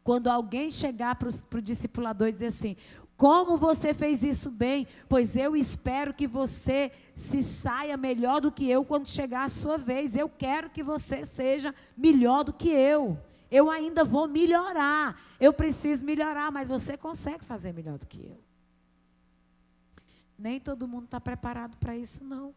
Quando alguém chegar para o discipulador e dizer assim, como você fez isso bem? Pois eu espero que você se saia melhor do que eu quando chegar a sua vez. Eu quero que você seja melhor do que eu. Eu ainda vou melhorar. Eu preciso melhorar, mas você consegue fazer melhor do que eu. Nem todo mundo está preparado para isso, não.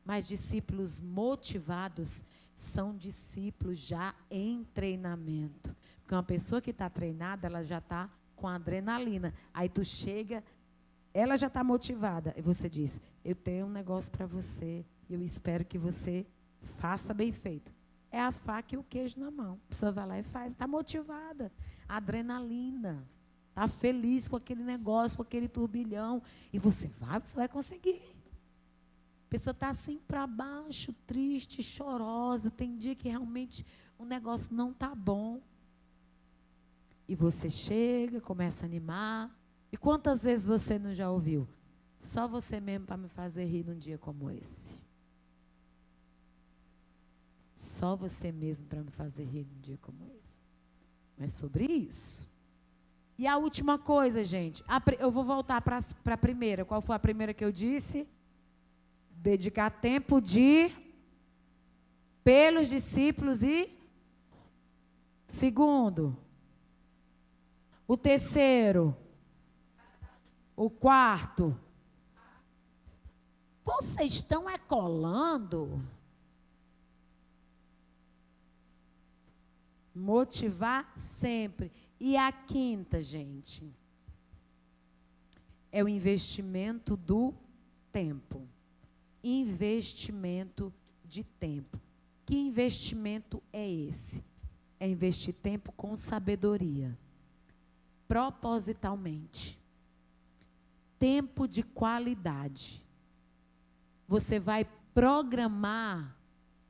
Mas discípulos motivados são discípulos já em treinamento. Porque uma pessoa que está treinada, ela já está com adrenalina. Aí tu chega, ela já está motivada. E você diz, eu tenho um negócio para você, eu espero que você faça bem feito. É a faca e o queijo na mão. A pessoa vai lá e faz, está motivada. Adrenalina. Está feliz com aquele negócio, com aquele turbilhão. E você vai conseguir. A pessoa está assim para baixo, triste, chorosa. Tem dia que realmente o negócio não está bom. E você chega, começa a animar. E quantas vezes você não já ouviu? Só você mesmo para me fazer rir num dia como esse. Só você mesmo para me fazer rir num dia como esse. Mas sobre isso. E a última coisa, gente. Eu vou voltar para a primeira. Qual foi a primeira que eu disse? Dedicar tempo pelos discípulos e... Segundo. O terceiro. O quarto. Vocês estão colando? Motivar sempre. E a quinta, gente, é o investimento do tempo. Investimento de tempo. Que investimento é esse? É investir tempo com sabedoria. Propositalmente. Tempo de qualidade. Você vai programar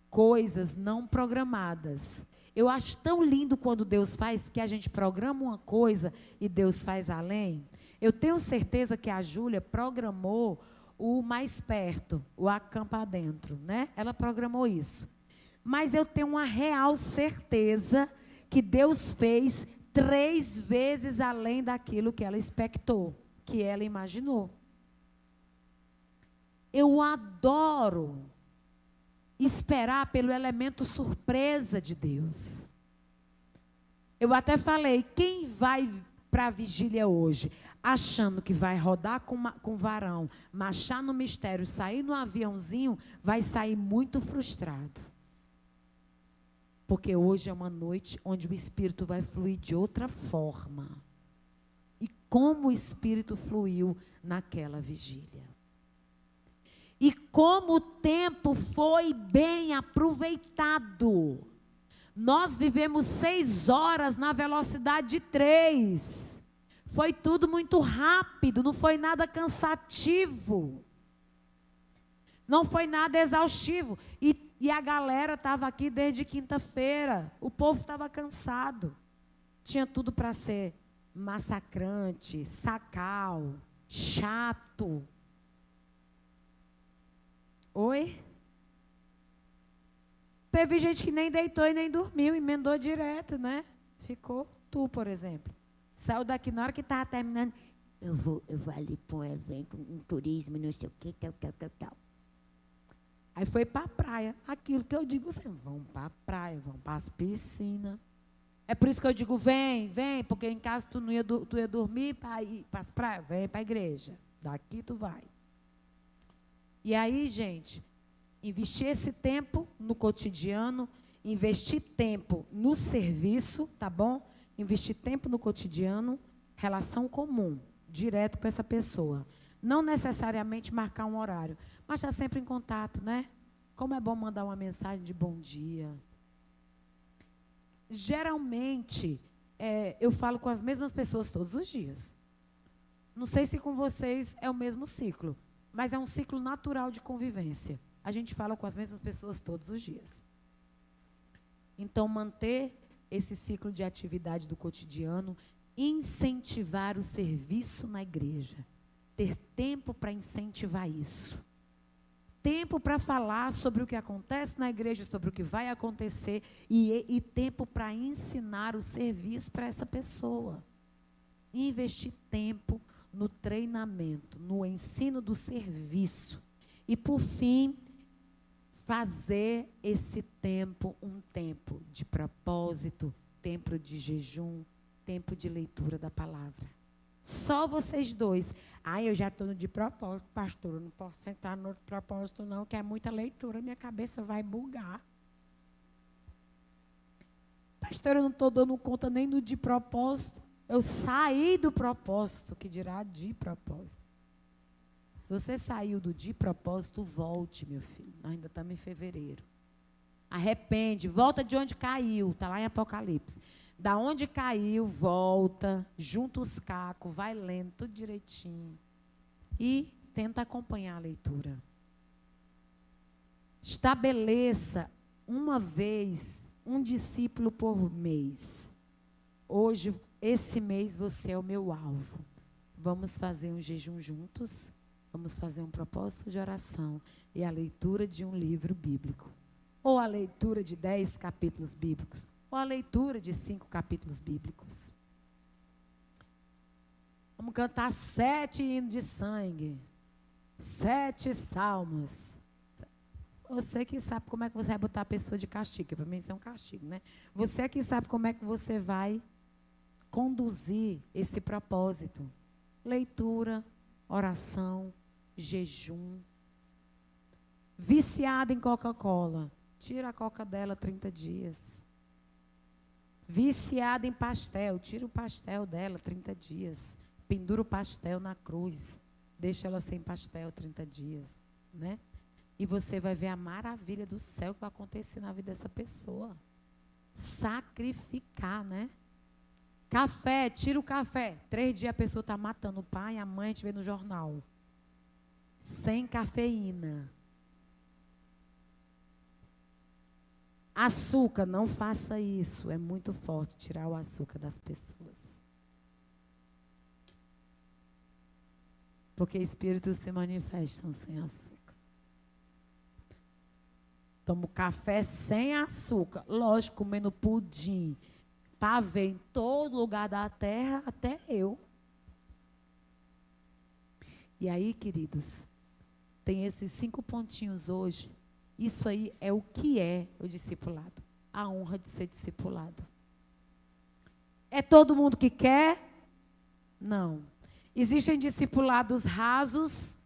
coisas não programadas. Eu acho tão lindo quando Deus faz, que a gente programa uma coisa e Deus faz além. Eu tenho certeza que a Júlia programou o mais perto, o acampar dentro, né? Ela programou isso. Mas eu tenho uma real certeza que Deus fez 3 vezes além daquilo que ela expectou, que ela imaginou. Eu adoro esperar pelo elemento surpresa de Deus. Eu até falei, quem vai para a vigília hoje, achando que vai rodar com varão, marchar no mistério, sair no aviãozinho, vai sair muito frustrado. Porque hoje é uma noite onde o Espírito vai fluir de outra forma. E como o Espírito fluiu naquela vigília. E como o tempo foi bem aproveitado. Nós vivemos 6 horas na velocidade de 3. Foi tudo muito rápido, não foi nada cansativo. Não foi nada exaustivo. E a galera estava aqui desde quinta-feira. O povo estava cansado. Tinha tudo para ser massacrante, sacal, chato. Oi? Teve gente que nem deitou e nem dormiu, emendou direto, né? Ficou tu, por exemplo. Saiu daqui na hora que estava terminando. Eu vou ali para um evento, um turismo, não sei o que, tal. Aí foi para a praia. Aquilo que eu digo, vocês vão para a praia, vão para as piscinas. É por isso que eu digo, vem, porque em casa tu ia dormir para ir para as praias, vem para a igreja. Daqui tu vai. E aí, gente, investir esse tempo no cotidiano, investir tempo no serviço, tá bom? Investir tempo no cotidiano, relação comum, direto com essa pessoa. Não necessariamente marcar um horário, mas estar sempre em contato, né? Como é bom mandar uma mensagem de bom dia. Geralmente, eu falo com as mesmas pessoas todos os dias. Não sei se com vocês é o mesmo ciclo, mas é um ciclo natural de convivência. A gente fala com as mesmas pessoas todos os dias. Então, manter esse ciclo de atividade do cotidiano, incentivar o serviço na igreja. Ter tempo para incentivar isso. Tempo para falar sobre o que acontece na igreja, sobre o que vai acontecer, e tempo para ensinar o serviço para essa pessoa. Investir tempo no treinamento, no ensino do serviço. E, por fim, fazer esse tempo um tempo de propósito, tempo de jejum, tempo de leitura da palavra. Só vocês dois. Eu já estou de propósito, pastor, eu não posso sentar no outro propósito não, que é muita leitura, minha cabeça vai bugar. Pastor, eu não estou dando conta nem do de propósito. Eu saí do propósito, que dirá de propósito. Se você saiu do de propósito, volte, meu filho. Nós ainda estamos em fevereiro. Arrepende, volta de onde caiu. Está lá em Apocalipse. Da onde caiu, volta, junta os cacos, vai lendo tudo direitinho. E tenta acompanhar a leitura. Estabeleça uma vez um discípulo por mês. Hoje, esse mês, você é o meu alvo. Vamos fazer um jejum juntos. Vamos fazer um propósito de oração e a leitura de um livro bíblico. Ou a leitura de 10 capítulos bíblicos. Ou a leitura de 5 capítulos bíblicos. Vamos cantar 7 hinos de sangue. 7 salmos. Você que sabe como é que você vai botar a pessoa de castigo. Para mim isso é um castigo, né? Você que sabe como é que você vai conduzir esse propósito. Leitura, oração, jejum. Viciada em Coca-Cola. Tira a coca dela 30 dias. Viciada em pastel. Tira o pastel dela 30 dias. Pendura o pastel na cruz. Deixa ela sem pastel 30 dias. Né? E você vai ver a maravilha do céu que vai acontecer na vida dessa pessoa. Sacrificar, né? Café, tira o café. 3 dias a pessoa está matando o pai, a mãe, a gente vê no jornal. Sem cafeína. Açúcar, não faça isso. É muito forte tirar o açúcar das pessoas. Porque espíritos se manifestam sem açúcar. Tomo café sem açúcar. Lógico, comendo pudim. Pavê em todo lugar da terra, até eu. E aí, queridos, tem esses 5 pontinhos hoje. Isso aí é o que é o discipulado. A honra de ser discipulado. É todo mundo que quer? Não. Existem discipulados rasos.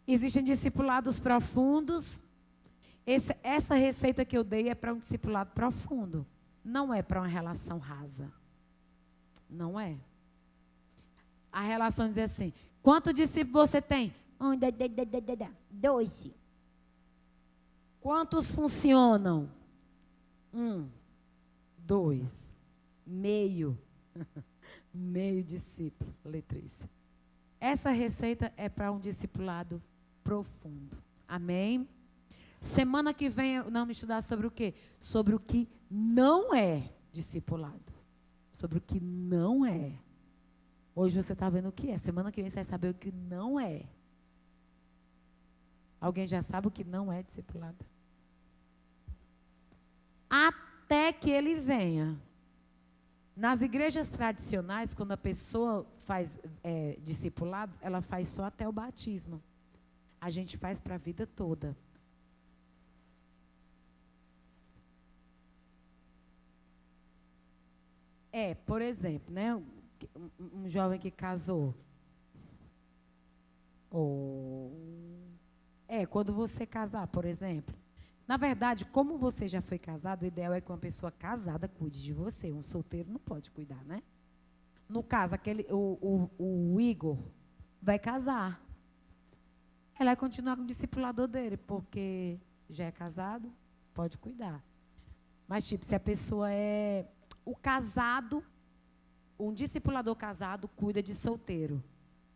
Existem discipulados profundos. Essa receita que eu dei é para um discipulado profundo. Não é para uma relação rasa. Não é. A relação diz assim, quantos discípulos você tem? 2. Quantos funcionam? 1, 2. Meio. Meio discípulo, Letícia. Essa receita é para um discipulado profundo. Amém? Semana que vem nós vamos estudar sobre o quê? Sobre o que não é discipulado. Sobre o que não é. Hoje você está vendo o que é. Semana que vem você vai saber o que não é. Alguém já sabe o que não é discipulado? Até que ele venha. Nas igrejas tradicionais, quando a pessoa faz discipulado, ela faz só até o batismo. A gente faz para a vida toda. Por exemplo, né, um jovem que casou. Quando você casar, por exemplo. Na verdade, como você já foi casado, o ideal é que uma pessoa casada cuide de você. Um solteiro não pode cuidar, né? No caso, o Igor vai casar. Ela vai continuar com o discipulador dele, porque já é casado, pode cuidar. Mas, tipo, se a pessoa é... O casado, um discipulador casado cuida de solteiro.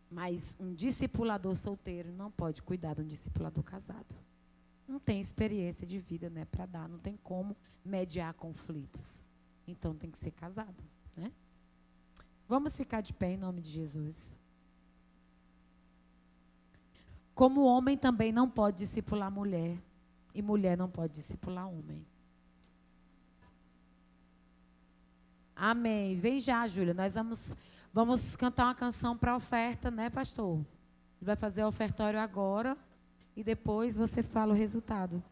Mas um discipulador solteiro não pode cuidar de um discipulador casado. Não tem experiência de vida, né, para dar. Não tem como mediar conflitos. Então, tem que ser casado, né? Vamos ficar de pé em nome de Jesus. Como o homem também não pode discipular mulher. E mulher não pode discipular homem. Amém. Vem já, Júlia. Nós vamos cantar uma canção para oferta, né, pastor? Vai fazer o ofertório agora e depois você fala o resultado.